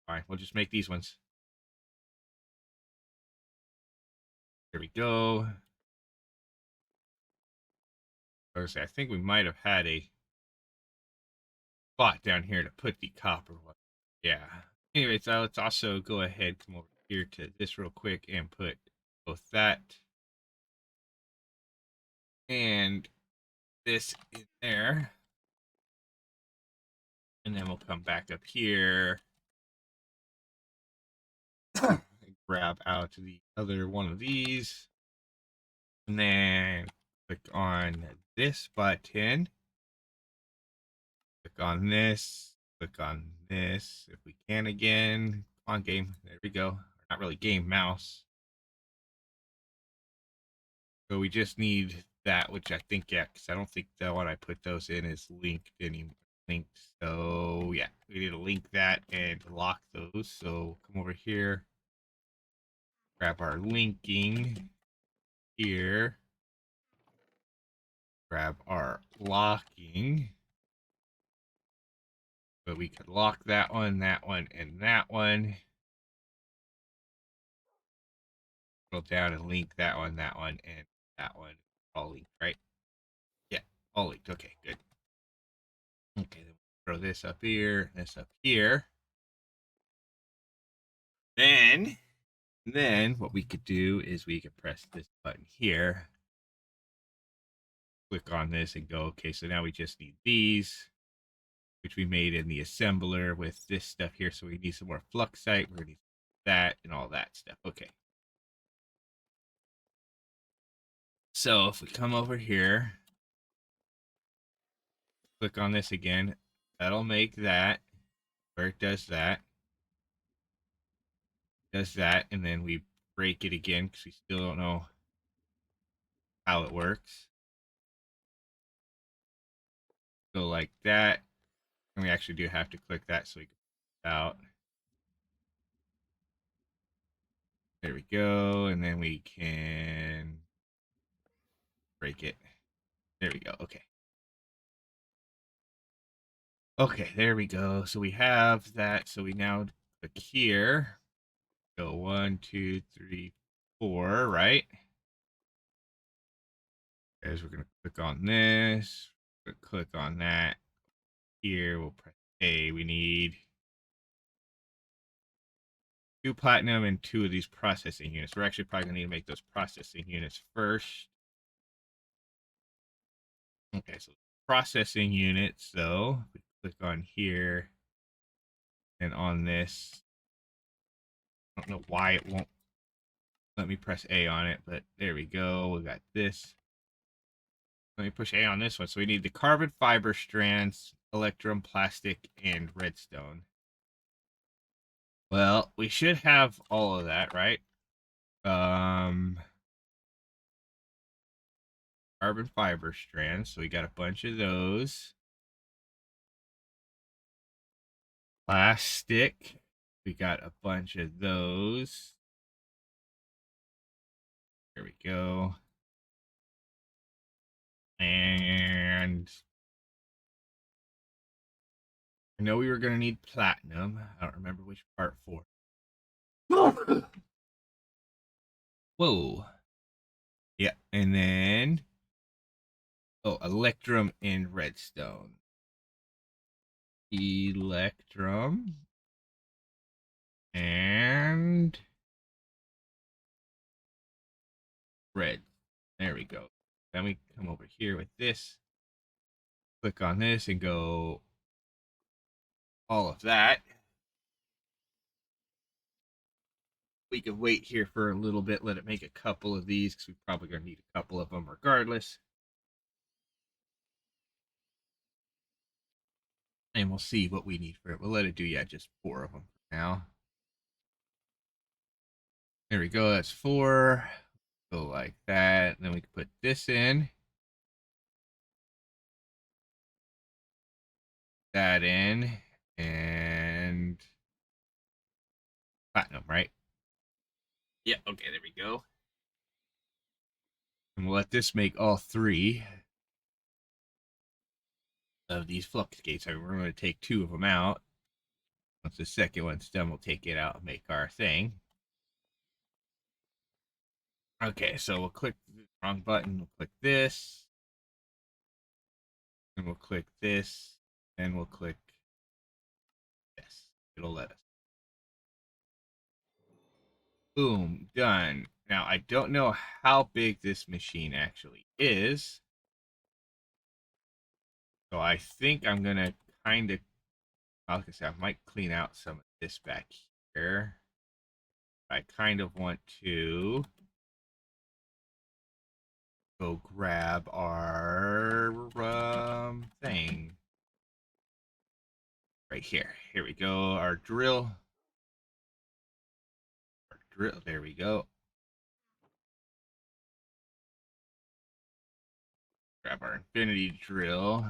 S1: All right, we'll just make these ones. There we go. I think we might have had a spot down here to put the copper one. Yeah. Anyways, let's also go ahead, come over here to this real quick and put both that and this in there. And then we'll come back up here and grab out the other one of these. And then click on this button. Click on this. Click on this. If we can again. On game. There we go. Not really game, mouse. So we just need that, which I think, yeah, because I don't think the one I put those in is linked anymore. Linked. So yeah, we need to link that and lock those. So come over here, grab our linking here, grab our locking. So we could lock that one, and that one. Scroll down and link that one, and that one. All linked, right? Yeah, all linked. Okay, good. Okay, then we'll throw this up here, this up here. Then, then what we could do is we could press this button here, click on this, and go, okay, so now we just need these, which we made in the assembler with this stuff here. So we need some more fluxite. We're going to need that and all that stuff. Okay. So if we come over here, click on this again, that'll make that where it does that, and then we break it again because we still don't know how it works. Go like that, and we actually do have to click that so we can out. There we go, and then we can break it. There we go. Okay. Okay, there we go. So we have that. So we now click here. Go 1, 2, 3, 4, right? As we're gonna click on this, click on that. Here we'll press A. We need 2 platinum and 2 of these processing units. We're actually probably gonna need to make those processing units first. Okay, so processing units, though, we click on here and on this. I don't know why it won't let me press A on it, but there we go. We got this. Let me push A on this one. So we need the carbon fiber strands, electrum, plastic, and redstone. Well, we should have all of that, right? Carbon fiber strands. So we got a bunch of those. Plastic. We got a bunch of those. There we go. And I know we were going to need platinum. I don't remember which part for. Whoa. Yeah. And then, oh, electrum and redstone. Electrum and red. There we go. Then we come over here with this. Click on this and go all of that. We could wait here for a little bit, let it make a couple of these because we're probably going to need a couple of them regardless. And we'll see what we need for it. We'll let it do, yeah, just 4 of them for now. There we go. That's 4. Go like that. Then we can put this in. That in. And platinum, right? Yeah, okay, there we go. And we'll let this make all 3 of these flux gates. I mean, we're going to take 2 of them out. Once the second one's done, we'll take it out and make our thing. Okay, so we'll click the wrong button. We'll click this. And we'll click this. And we'll click this. It'll let us. Boom, done. Now, I don't know how big this machine actually is. So I think I'm going to kind of, like I said, I might clean out some of this back here. I kind of want to go grab our thing. Right here. Here we go. Our drill. There we go. Grab our infinity drill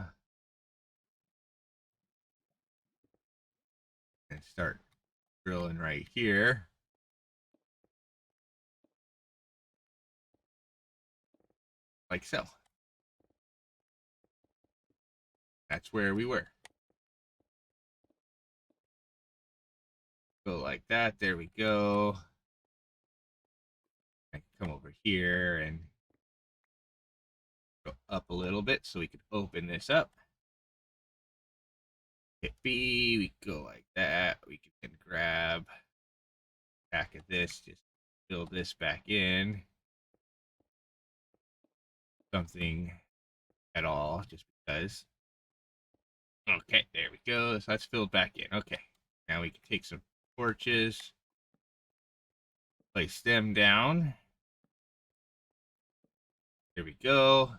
S1: and start drilling right here. Like so. That's where we were. Go like that. There we go. I can come over here and go up a little bit so we can open this up. Hit B, we go like that. We can then grab back of this, just fill this back in. Something at all, just because. Okay, there we go. So that's filled back in. Okay, now we can take some torches, place them down. There we go.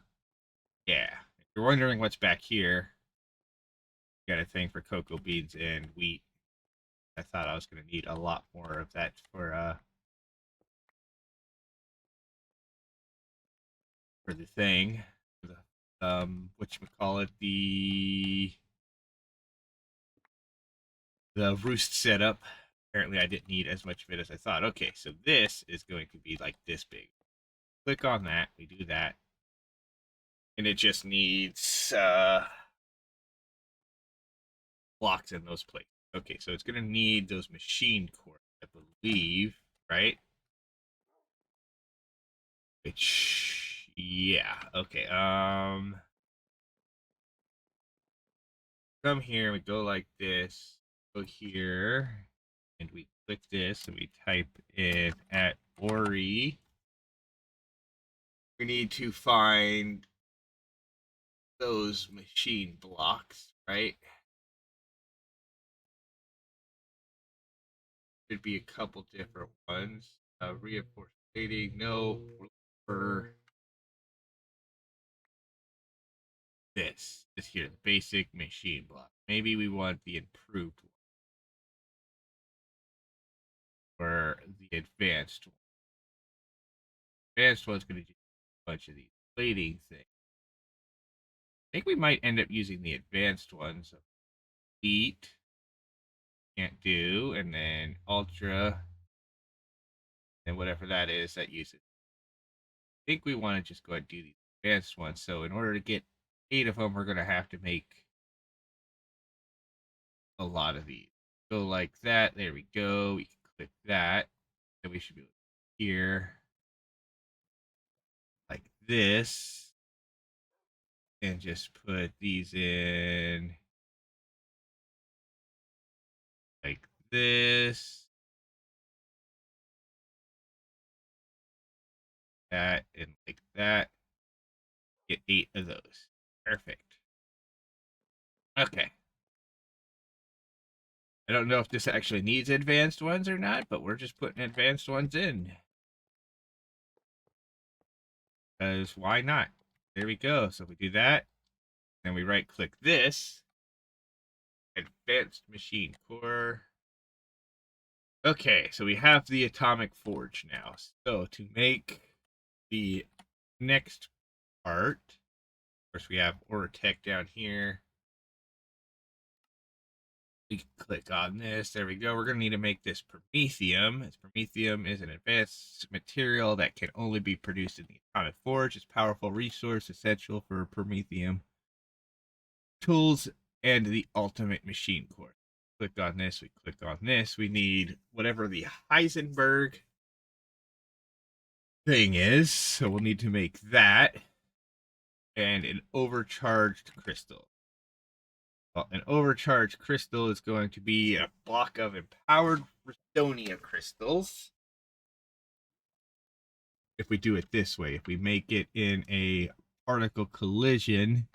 S1: Yeah. If you're wondering what's back here, got a thing for cocoa beans and wheat. I thought I was going to need a lot more of that for the thing, for the whatchamacallit, the roost setup. Apparently I didn't need as much of it as I thought. Okay, so this is going to be like this big. Click on that, we do that. And it just needs blocks in those places. Okay, so it's going to need those machine cores, I believe, right? Which, yeah, okay. Come here, we go like this, go here, and we click this, and we type in at Ori. We need to find those machine blocks, right? Should be a couple different ones. Reinforced plating, no. For this here, the basic machine block. Maybe we want the improved one or the advanced one. Advanced one's going to do a bunch of these plating things. I think we might end up using the advanced ones. Elite can't do, and then ultra, and whatever that is that uses. I think we want to just go ahead and do these advanced ones. So in order to get 8 of them, we're going to have to make a lot of these. Go like that. There we go. We can click that. Then we should be here like this. And just put these in like this. That and like that. Get 8 of those. Perfect. Okay. I don't know if this actually needs advanced ones or not, but we're just putting advanced ones in. Because why not? There we go. So we do that. Then we right click this. Advanced machine core. Okay, so we have the atomic forge now. So to make the next part, of course we have order tech down here. We can click on this. There we go. We're going to need to make this promethium. As promethium is an advanced material that can only be produced in the atomic forge. It's a powerful resource essential for promethium tools and the ultimate machine core. Click on this. We click on this. We need whatever the Heisenberg thing is. So we'll need to make that and an overcharged crystal. Well, an overcharged crystal is going to be a block of empowered Restonia crystals. If we do it this way, if we make it in a particle collision,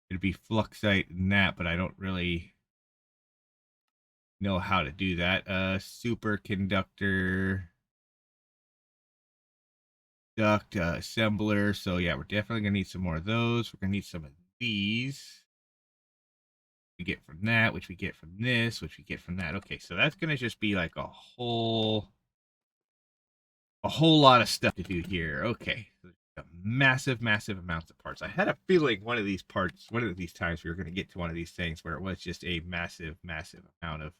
S1: it'd be fluxite and that, but I don't really know how to do that. Superconductor duct assembler. So yeah, we're definitely gonna need some more of those. We're gonna need some of these. We get from that, which we get from this, which we get from that. Okay, so that's gonna just be like a whole lot of stuff to do here. Okay, Massive, massive amounts of parts. I had a feeling one of these parts, one of these times, we were going to get to one of these things where it was just a massive, massive amount of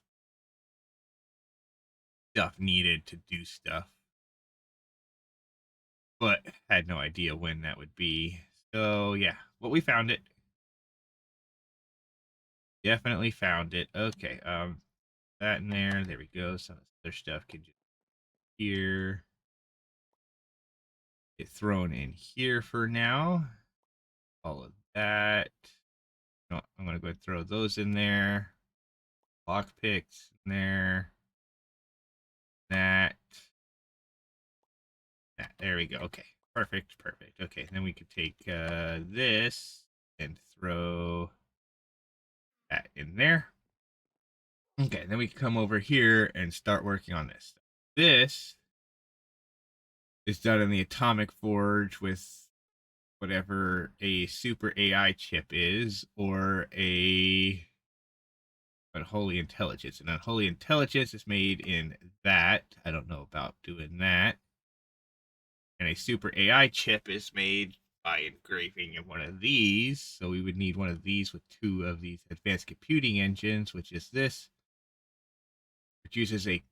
S1: stuff needed to do stuff, but had no idea when that would be. So yeah, well, we found it. Definitely found it. Okay, that in there. There we go. Some other stuff can just here get thrown in here for now. All of that. No, I'm gonna go ahead and throw those in there. Lock picks in there. That. That. There we go. Okay. Perfect. Perfect. Okay. Then we could take this and throw that in there. Okay. Then we can come over here and start working on this. This is done in the atomic forge with whatever a super AI chip is, or a unholy intelligence. An unholy intelligence is made in that. I don't know about doing that. And a super AI chip is made by engraving in one of these. So we would need one of these with two of these advanced computing engines, which is this, which uses a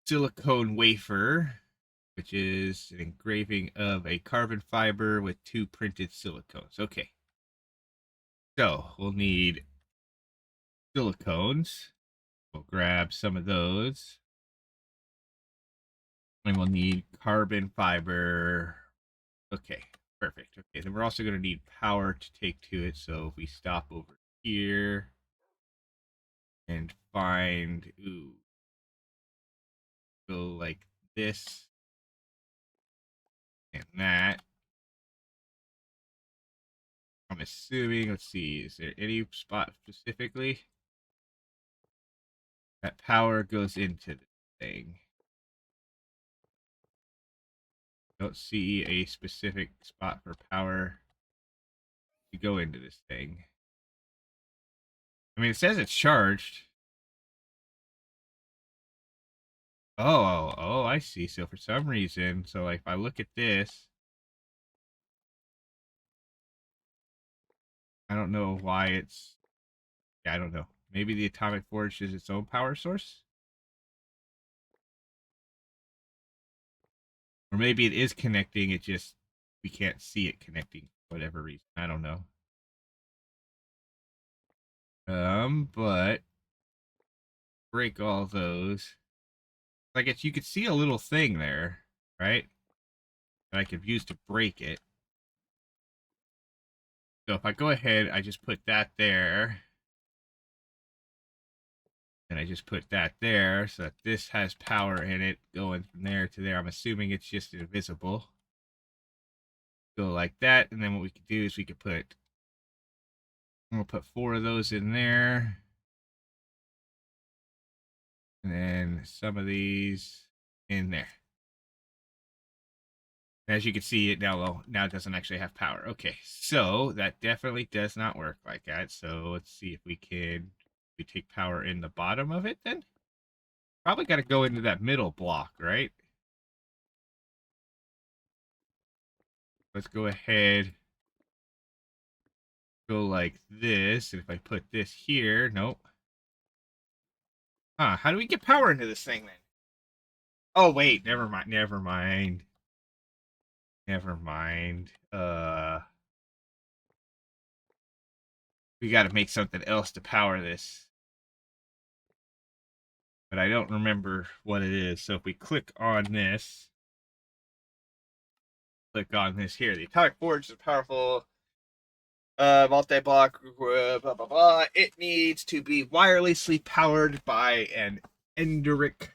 S1: silicone wafer, which is an engraving of a carbon fiber with two printed silicones. Okay. So we'll need silicones. We'll grab some of those. And we'll need carbon fiber. Okay, perfect. Okay, then we're also going to need power to take to it. So if we stop over here and find, go like this and that. I'm assuming, let's see, is there any spot specifically that power goes into the thing? Don't see a specific spot for power to go into this thing. I mean, it says it's charged. Oh, I see. So for some reason, so like if I look at this, I don't know why it's, yeah, I don't know. Maybe the atomic forge is its own power source? Or maybe it is connecting, it just, we can't see it connecting for whatever reason. I don't know. But break all those. I guess you could see a little thing there, right? That I could use to break it. So if I go ahead, I just put that there. And I just put that there so that this has power in it going from there to there. I'm assuming it's just invisible. Go like that. And then what we could do is we could put, we'll put 4 of those in there. And then some of these in there. As you can see, it now it doesn't actually have power. Okay, so that definitely does not work like that. So let's see if we can, we take power in the bottom of it then. Probably got to go into that middle block, right? Let's go ahead, go like this. And if I put this here, nope. Huh, how do we get power into this thing then? Oh, wait, never mind, never mind. Never mind. We got to make something else to power this. But I don't remember what it is. So if we click on this, click on this here, the atomic forge is a powerful multi-block, blah, blah, blah. It needs to be wirelessly powered by an enderic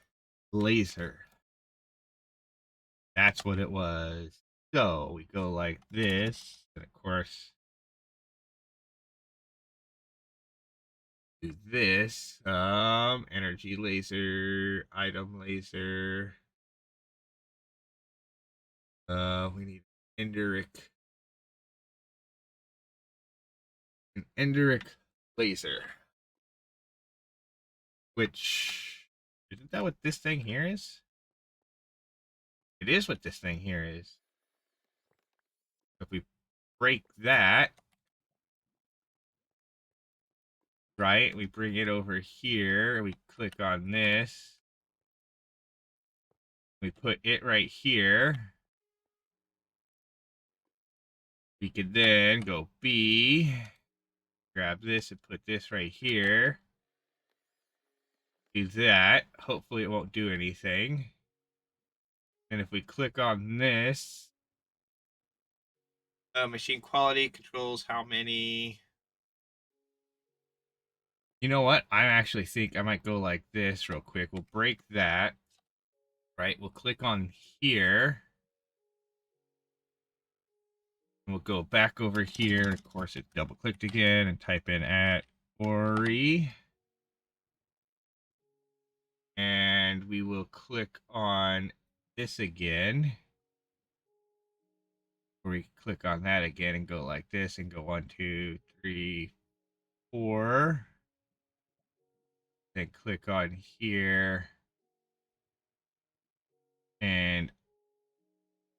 S1: laser. That's what it was. So we go like this, and of course, do this. Energy laser, item laser. We need enderic, an enderic laser. Which, isn't that what this thing here is? It is what this thing here is. If we break that, right, we bring it over here, we click on this, we put it right here. We could then go B, grab this and put this right here. Do that. Hopefully it won't do anything. And if we click on this, machine quality controls how many. You know what? I actually think I might go like this real quick. We'll break that. Right? We'll click on here. And we'll go back over here. Of course, it double clicked again and type in at Ori. And we will click on this again. Or we click on that again and go like this and go 1, 2, 3, 4. Then click on here and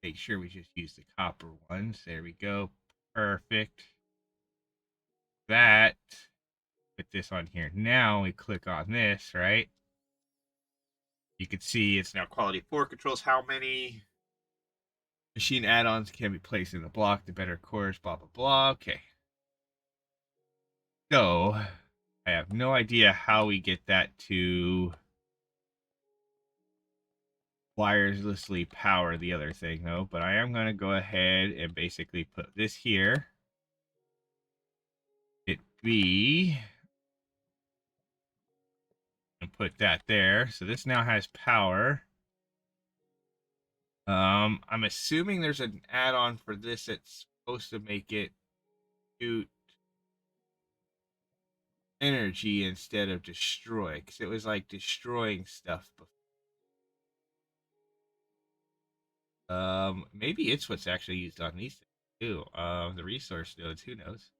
S1: make sure we just use the copper ones. There we go. Perfect. That. Put this on here. Now we click on this, right? You can see it's now quality 4 controls how many machine add-ons can be placed in the block, the better course, blah, blah, blah. Okay. So, I have no idea how we get that to wirelessly power the other thing, though. But I am going to go ahead and basically put this here. Hit B. And put that there. So this now has power. I'm assuming there's an add-on for this that's supposed to make it shoot energy instead of destroy, because it was like destroying stuff before. Maybe it's what's actually used on these things too. The resource nodes, who knows?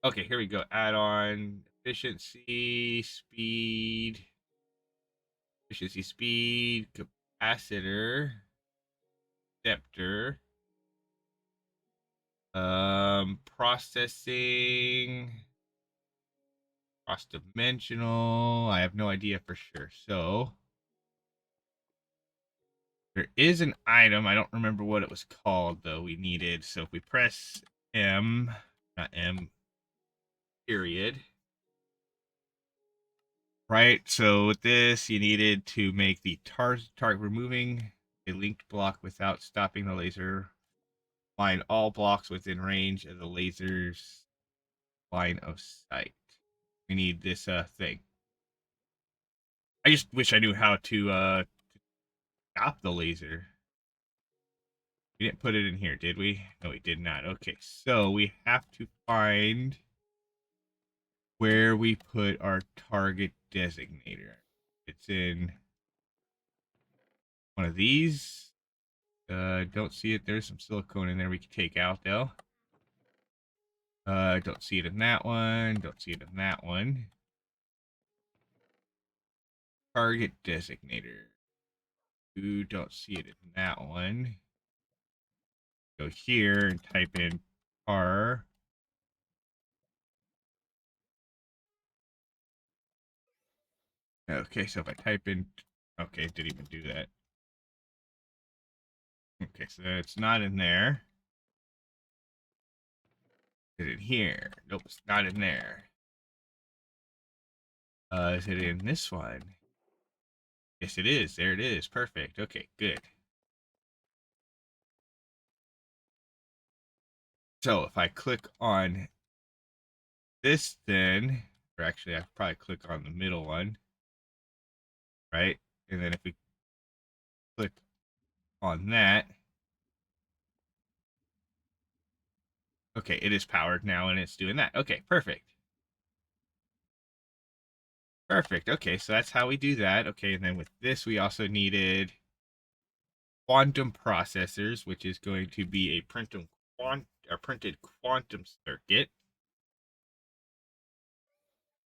S1: Okay, here we go. Add-on efficiency, speed, capacitor, scepter, processing, cross-dimensional. I have no idea for sure. So there is an item. I don't remember what it was called though. We needed. So if we press M, not M, period. Right. So with this, you needed to make the target removing a linked block without stopping the laser. Find all blocks within range of the laser's line of sight. We need this thing. I just wish I knew how to stop the laser. We didn't put it in here, did we? No, we did not. Okay, so we have to find where we put our target designator. It's in one of these. Don't see it. There's some silicone in there we can take out, though. Don't see it in that one. Don't see it in that one. Target designator. Ooh, don't see it in that one. Go here and type in par. Okay, so if I type in... Okay, it didn't even do that. Okay, so it's not in there. Is it in here? Nope, it's not in there. Is it in this one? Yes, it is. There it is. Perfect. Okay, good. So if I click on this then, or actually I probably click on the middle one, right? And then if we click on that, okay, it is powered now and it's doing that. Okay, perfect. Perfect. Okay, so that's how we do that. Okay, and then with this, we also needed quantum processors, which is going to be a printed quantum circuit,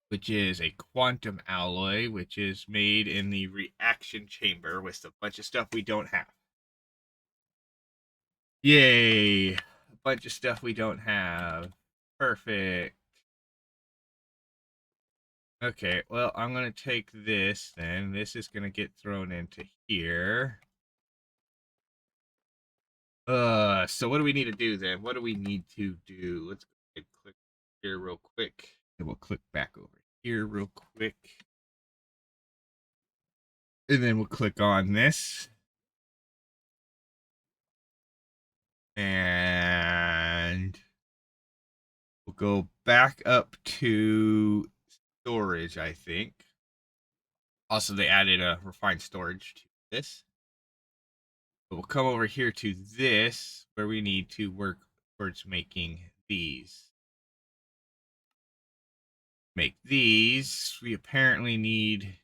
S1: which is a quantum alloy, which is made in the reaction chamber with a bunch of stuff we don't have. Yay! A bunch of stuff we don't have. Perfect. Okay, well, I'm going to take this then. This is going to get thrown into here. So what do we need to do then? What do we need to do? Let's go ahead and click here real quick. And we'll click back over here real quick. And then we'll click on this. And we'll go back up to storage, I think. Also, they added a refined storage to this. But we'll come over here to this, where we need to work towards making these. Make these, we apparently need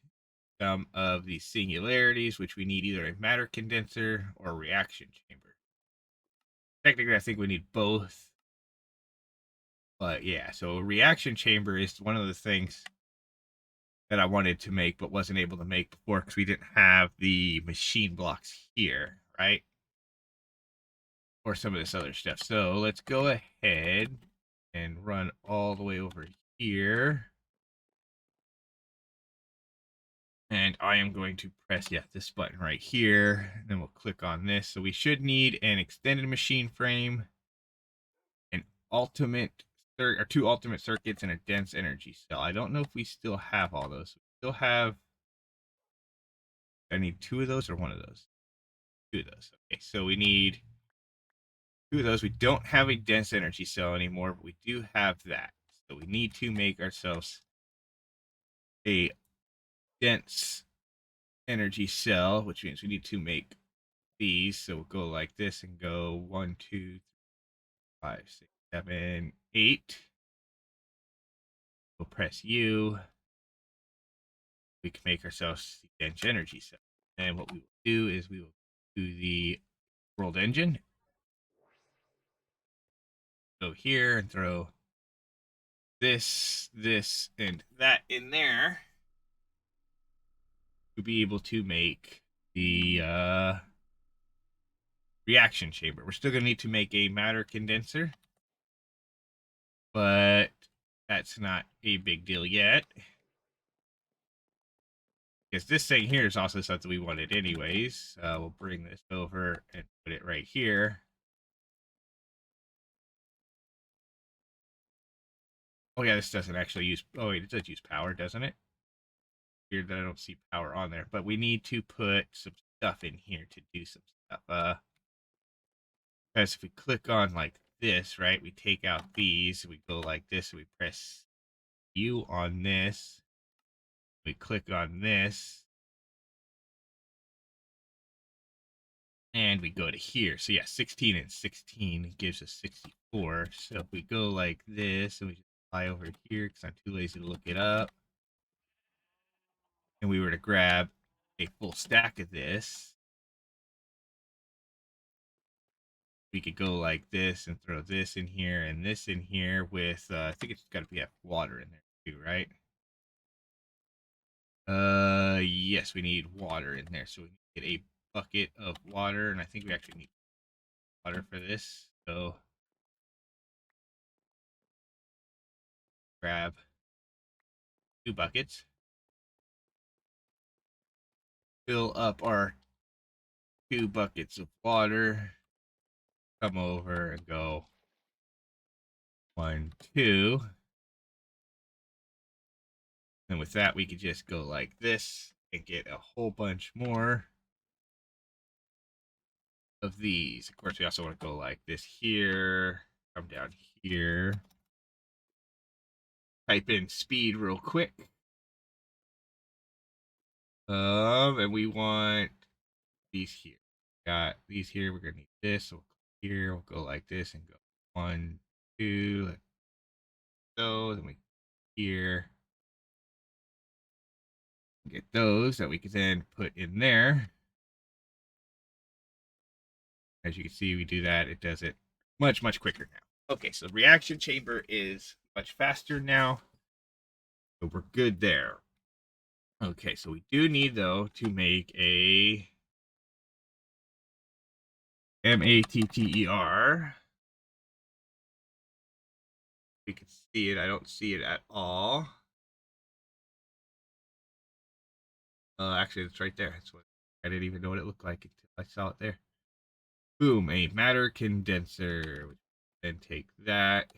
S1: some of these singularities, which we need either a matter condenser or a reaction chamber. Technically, I think we need both. But yeah, so a reaction chamber is one of the things that I wanted to make but wasn't able to make before because we didn't have the machine blocks here, right? Or some of this other stuff. So let's go ahead and run all the way over here. And I am going to press, this button right here. And then we'll click on this. So we should need an extended machine frame, an ultimate, or 2 ultimate circuits, and a dense energy cell. I don't know if we still have all those. We still have, I need 2 of those or 1 of those? 2 of those. Okay, so we need 2 of those. We don't have a dense energy cell anymore, but we do have that. So we need to make ourselves a dense energy cell, which means we need to make these. So we'll go like this and go 1, 2, 5, 6, 7, 8. We'll press U. We can make ourselves the dense energy cell. And what we will do is we will do the world engine. Go here and throw this, and that in there to be able to make the reaction chamber. We're still going to need to make a matter condenser, but that's not a big deal yet. Because this thing here is also something we wanted anyways. We'll bring this over and put it right here. Oh yeah, this doesn't actually use, oh wait, it does use power, doesn't it? Weird that I don't see power on there, but we need to put some stuff in here to do some stuff. Because if we click on like this, right, we take out these, we go like this, and we press U on this, we click on this, and we go to here. So yeah, 16 and 16 gives us 64. So if we go like this, and we just fly over here, because I'm too lazy to look it up, and we were to grab a full stack of this, we could go like this and throw this in here and this in here with, I think it's got to be have water in there too, right? Yes, we need water in there. So we need to get a bucket of water, and I think we actually need water for this. So grab 2 buckets, fill up our 2 buckets of water, come over and go 1, 2. And with that, we could just go like this and get a whole bunch more of these. Of course, we also want to go like this here, come down here, type in speed real quick. And we want these here. Got these here. We're gonna need this. So here we'll go like this and go 1, 2, like so. Then we here get those that we can then put in there. As you can see, we do that. It does it much, much quicker now. Okay, so reaction chamber is much faster now. So we're good there. Okay, so we do need, though, to make a Matter. We can see it. I don't see it at all. Actually, it's right there. That's what I didn't even know what it looked like until I saw it there. Boom, a matter condenser. Then take that,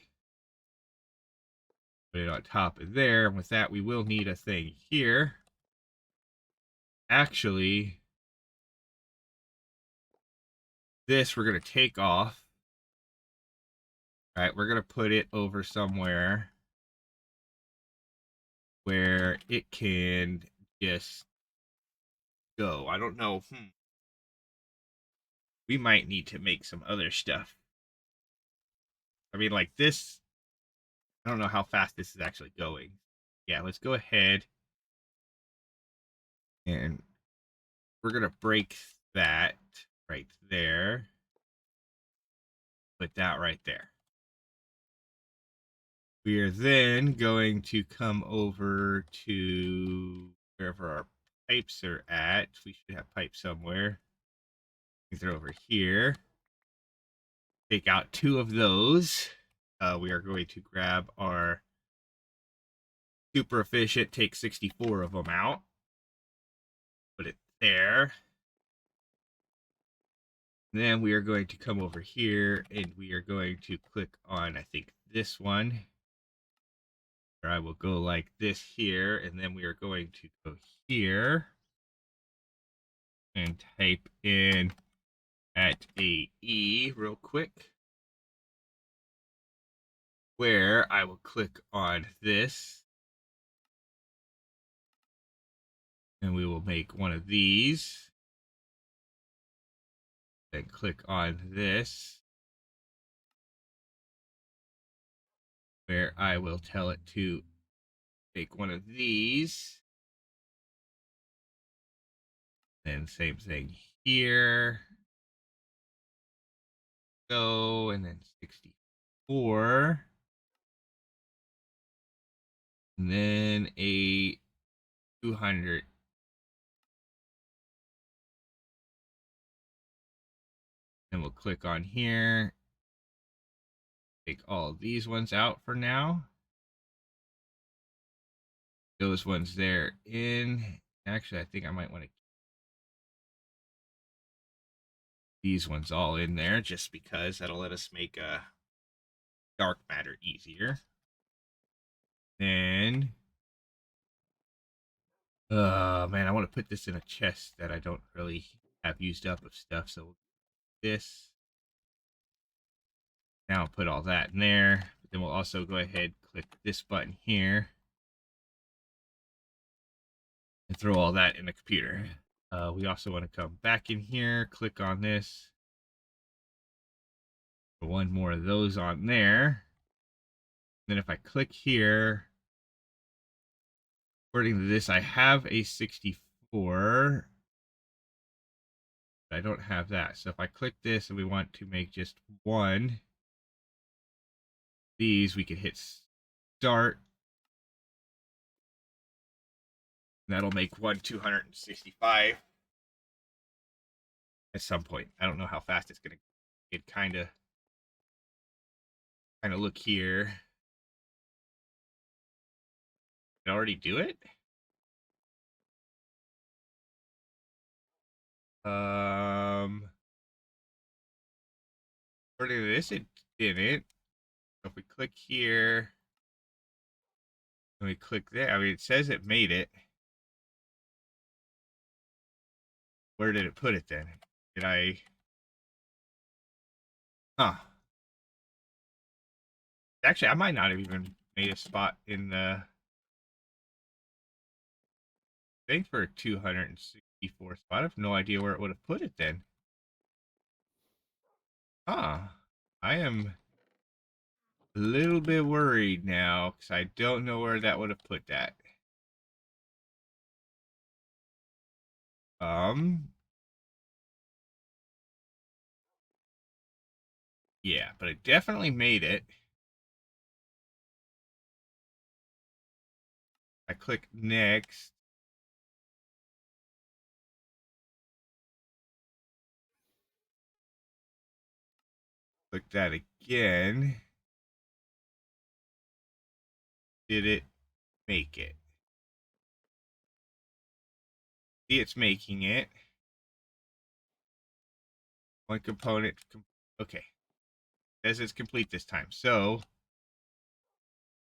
S1: put it on top of there. And with that, we will need a thing here. Actually, this we're going to take off. All right, we're going to put it over somewhere where it can just go. I don't know. We might need to make some other stuff. I mean, like this, I don't know how fast this is actually going. Yeah, let's go ahead and we're going to break that right there. Put that right there. We are then going to come over to wherever our pipes are at. We should have pipes somewhere. They're over here. Take out 2 of those. We are going to grab our super efficient, take 64 of them out. Put it there. Then we are going to come over here and we are going to click on, I think, this one. Or I will go like this here, and then we are going to go here and type in at a E real quick, where I will click on this, and we will make one of these. Then click on this, where I will tell it to make one of these. Then same thing here. Go, and then 64. And then a 200. Then we'll click on here. Take all these ones out for now. Those ones there in. Actually, I think I might want to keep these ones all in there just because that'll let us make dark matter easier. Then, man, I want to put this in a chest that I don't really have used up of stuff. So this. Now I'll put all that in there. But then we'll also go ahead, click this button here, and throw all that in the computer. We also want to come back in here, click on this. Put one more of those on there. Then if I click here, according to this, I have a 64. But I don't have that. So if I click this and we want to make just one, these, we can hit start. That'll make one 265 at some point. I don't know how fast it's gonna get. Kind of look here. Did I already do it? According to this, it didn't. So if we click here and we click there, I mean, it says it made it. Where did it put it then? Did I? Huh. Actually, I might not have even made a spot in the thing for a 264 spot. I have no idea where it would have put it then. Huh. I am a little bit worried now because I don't know where that would have put that. Yeah, but it definitely made it. I click next. Click that again. Did it make it? See, it's making it. One component. Okay. Says it's complete this time. So,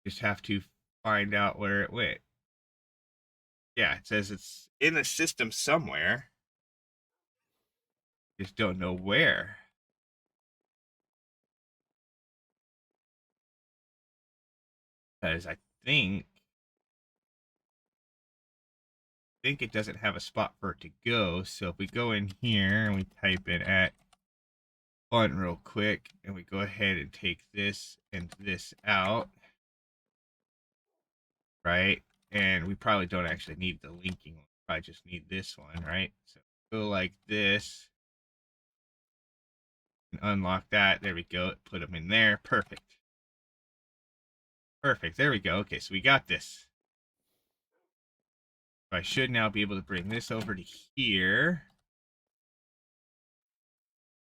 S1: just have to find out where it went. Yeah, it says it's in the system somewhere. Just don't know where. Because I think it doesn't have a spot for it to go. So if we go in here and we type in at font real quick and we go ahead and take this and this out, right? And we probably don't actually need the linking one. Probably just need this one, right? So go like this and unlock that. There we go. Put them in there. Perfect. Perfect. There we go. Okay, so we got this. So I should now be able to bring this over to here.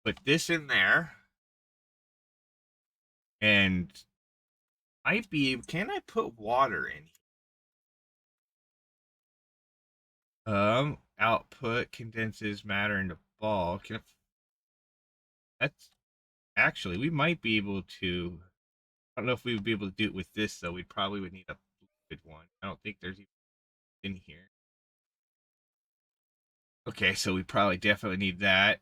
S1: Put this in there. And might be, can I put water in here? Output condenses matter into ball. That's actually, we might be able to. I don't know if we would be able to do it with this though. We probably would need a fluid one. I don't think there's even in here. Okay, so we probably definitely need that.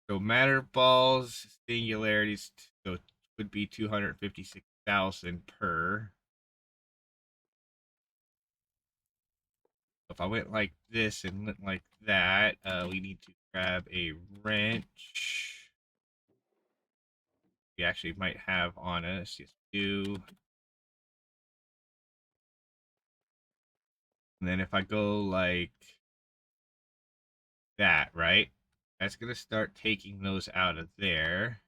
S1: So matter balls, singularities, so it would be 256,000 per. If I went like this and went like that, we need to grab a wrench. We actually might have on us. Just do. And then if I go like that, right? That's going to start taking those out of there.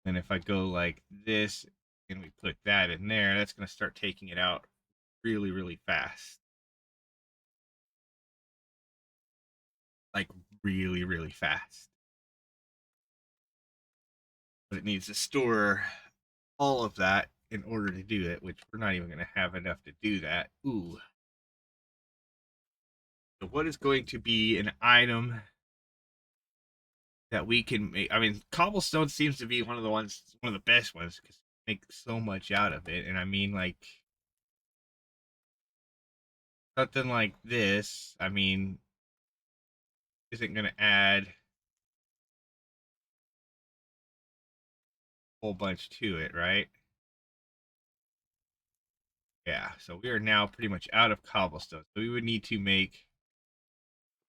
S1: And if I go like this and we put that in there, that's going to start taking it out really, really fast. Like really, really fast. But it needs to store all of that in order to do it, which we're not even going to have enough to do that. Ooh. So what is going to be an item that we can make? I mean, cobblestone seems to be one of the best ones because make so much out of it. And I mean, like something like this, I mean, isn't going to add a whole bunch to it, right? Yeah, so we are now pretty much out of cobblestone. So we would need to make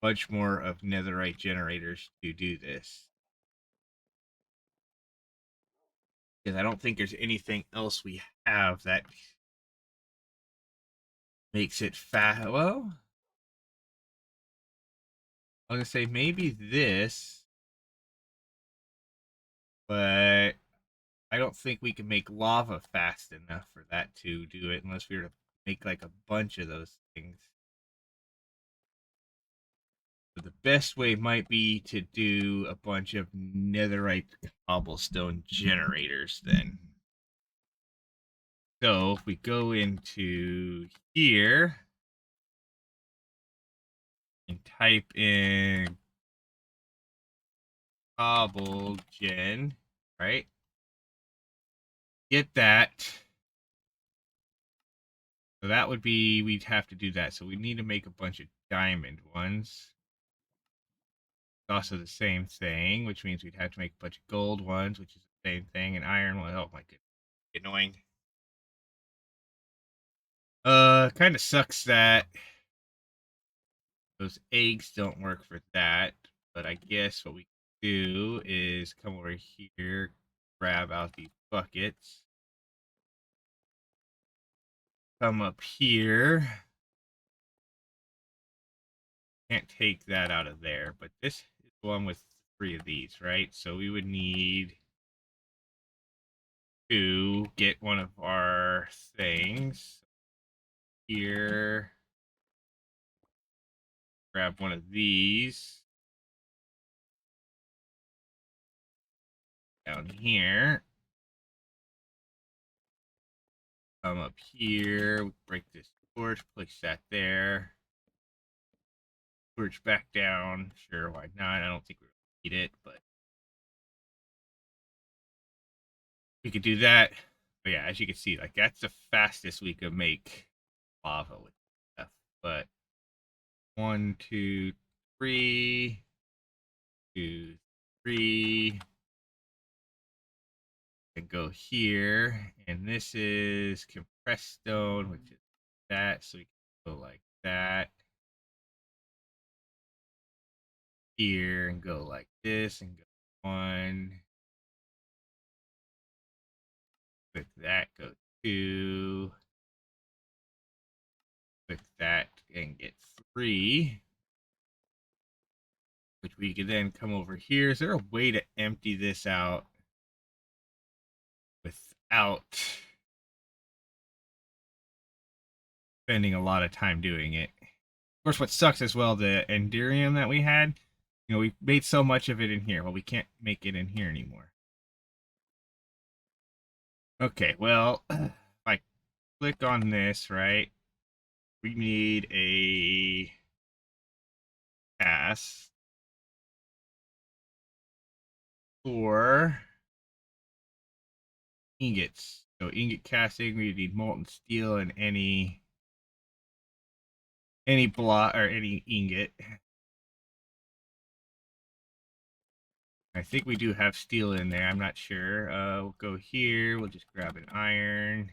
S1: a bunch more of netherite generators to do this. Because I don't think there's anything else we have that makes it fast. Well, I was going to say maybe this, but I don't think we can make lava fast enough for that to do it unless we were to make like a bunch of those things. So the best way might be to do a bunch of netherite cobblestone generators then. So if we go into here and type in cobble gen, right? Get that. So that would be, we'd have to do that. So we need to make a bunch of diamond ones. It's also the same thing, which means we'd have to make a bunch of gold ones, which is the same thing, and iron one. Oh my goodness. Annoying. Kind of sucks that those eggs don't work for that, but I guess what we can do is come over here, grab out these buckets, come up here. Can't take that out of there, but this is the one with 3 of these, right? So we would need to get one of our things here, grab one of these, down here. Come up here, break this torch, place that there. Torch back down. Sure, why not? I don't think we need it, but we could do that. But yeah, as you can see, like that's the fastest we could make lava with stuff. But 1, 2, 3, 2, 3, and go here. And this is compressed stone, which is that. So we can go like that. Here and go like this and go 1. Click that, go 2. Click that and get 3. Which we can then come over here. Is there a way to empty this out without spending a lot of time doing it? Of course, what sucks as well, the Enderium that we had, we made so much of it in here. Well, we can't make it in here anymore. Okay, well, if I click on this, right, we need a cast for ingots. So ingot casting, we need molten steel and any block or any ingot. I think we do have steel in there. I'm not sure. We'll go here. We'll just grab an iron.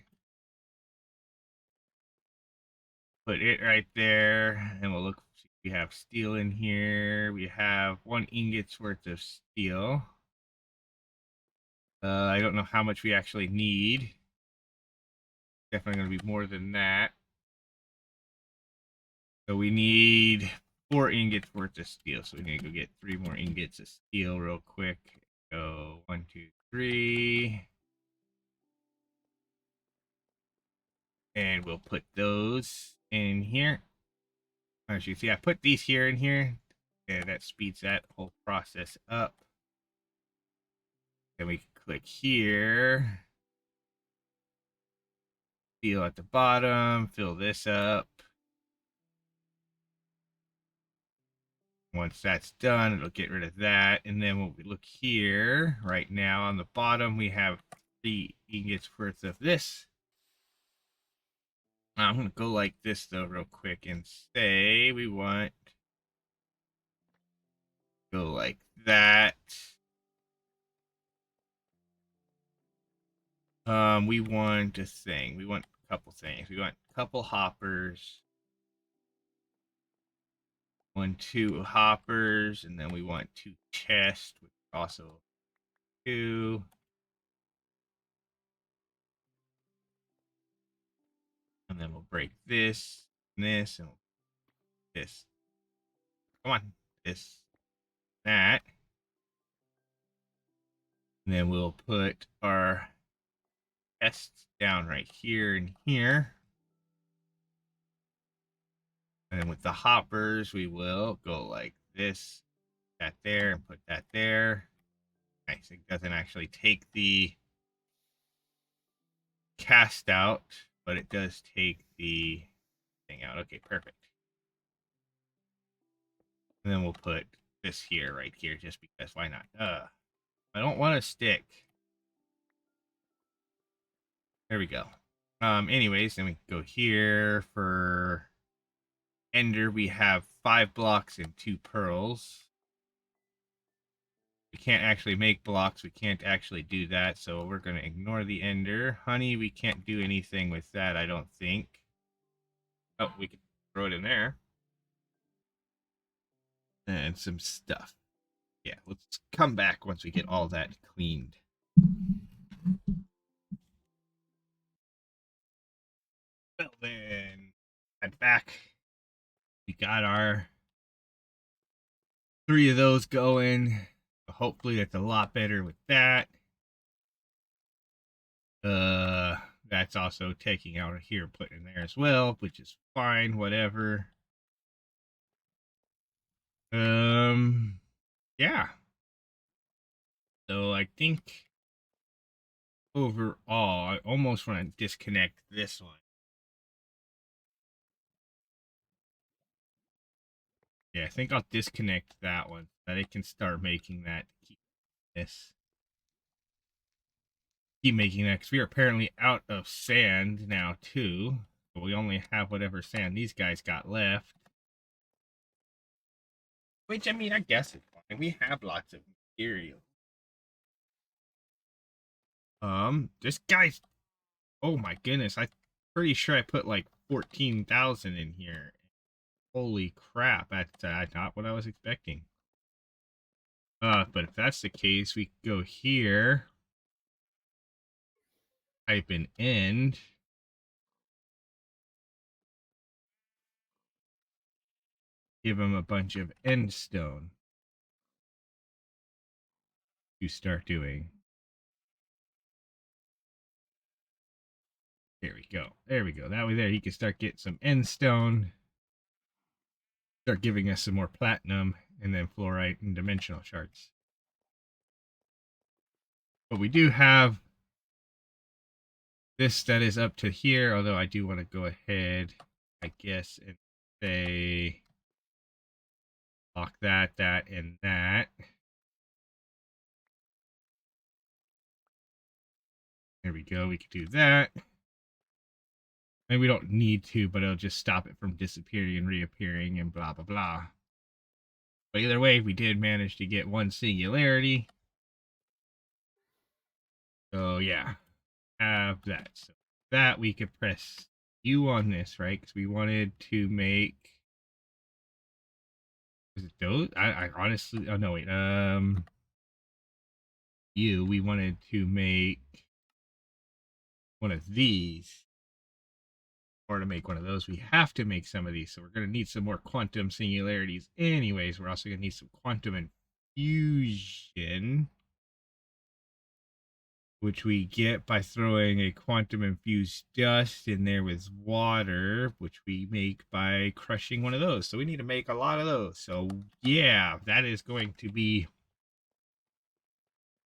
S1: Put it right there. And we'll look. We have steel in here. We have 1 ingot's worth of steel. I don't know how much we actually need. Definitely going to be more than that. So we need 4 ingots worth of steel. So we need to go get 3 more ingots of steel real quick. Go 1, 2, 3. And we'll put those in here. As you see, I put these here and here. And that speeds that whole process up. Then we can click here. Steel at the bottom. Fill this up. Once that's done, it'll get rid of that. And then when we look here, right now on the bottom, we have 3 ingots worth of this. I'm going to go like this, though, real quick and say we want go like that. We want a thing. We want a couple things. We want a couple hoppers. 1, 2 hoppers, and then we want 2 chests, which also 2. And then we'll break this, and this, and this. Come on, this, that. And then we'll put our chests down right here and here. And then with the hoppers, we will go like this, that there, and put that there. Nice. It doesn't actually take the cast out, but it does take the thing out. Okay, perfect. And then we'll put this here, right here, just because why not? I don't want to stick. There we go. Anyways, then we go here for Ender. We have 5 blocks and 2 pearls. We can't actually make blocks. We can't actually do that, so we're going to ignore the Ender. Honey, we can't do anything with that, I don't think. Oh, we can throw it in there. And some stuff. Yeah, let's come back once we get all that cleaned. Well then, I'm back. We got our 3 of those going. Hopefully that's a lot better with that. That's also taking out of here, putting in there as well, which is fine, whatever. Yeah. So I think overall, I almost want to disconnect this one. Yeah, I think I'll disconnect that one so that it can start making that. This. Keep making that because we are apparently out of sand now too. But we only have whatever sand these guys got left. Which, I mean, I guess it's fine. We have lots of material. This guy's... Oh my goodness, I'm pretty sure I put like 14,000 in here. Holy crap, that's not what I was expecting. But if that's the case, we go here. Type in end. Give him a bunch of end stone to start doing. There we go. There we go. That way there he can start getting some end stone. Start giving us some more platinum and then fluorite and dimensional shards. But we do have this that is up to here, although I do want to go ahead, I guess, and say lock that, and that. There we go. We could do that. And we don't need to, but it'll just stop it from disappearing and reappearing and blah, blah, blah. But either way, we did manage to get one singularity. So, yeah. Have that. So, that we could press U on this, right? Because we wanted to make... Was it those? I honestly... Oh, no, wait. U, we wanted to make one of these. Or to make one of those, we have to make some of these. So we're going to need some more quantum singularities anyways. We're also going to need some quantum infusion, which we get by throwing a quantum infused dust in there with water, which we make by crushing one of those. So we need to make a lot of those. So yeah, that is going to be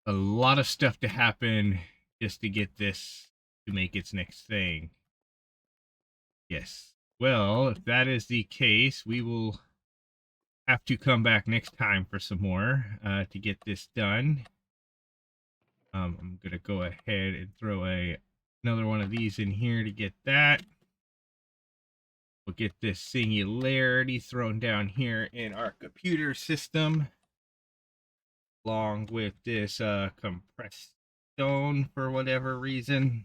S1: a lot of stuff to happen just to get this to make its next thing. Yes. Well, if that is the case, we will have to come back next time for some more to get this done. I'm going to go ahead and throw another one of these in here to get that. We'll get this singularity thrown down here in our computer system, along with this compressed stone for whatever reason.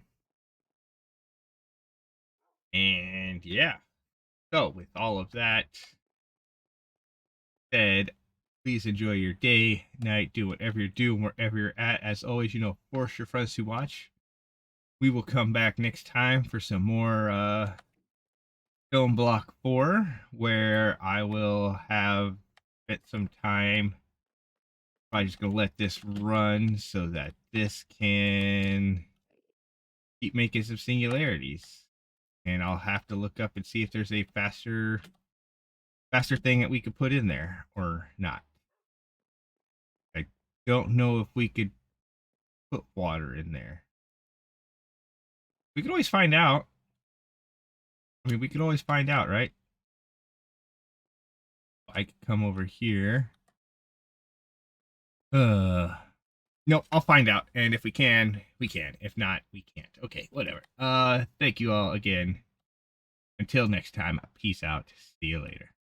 S1: And yeah, so with all of that said, please enjoy your day, night, do whatever you're doing, wherever you're at. As always, force your friends to watch. We will come back next time for some more StoneBlock 4, where I will have spent some time. I'm just going to let this run so that this can keep making some singularities. And I'll have to look up and see if there's a faster thing that we could put in there or not. I don't know if we could put water in there. We can always find out. I mean, we can always find out, right? I could come over here. No, I'll find out. And if we can, we can. If not, we can't. Okay, whatever. Thank you all again. Until next time, peace out. See you later.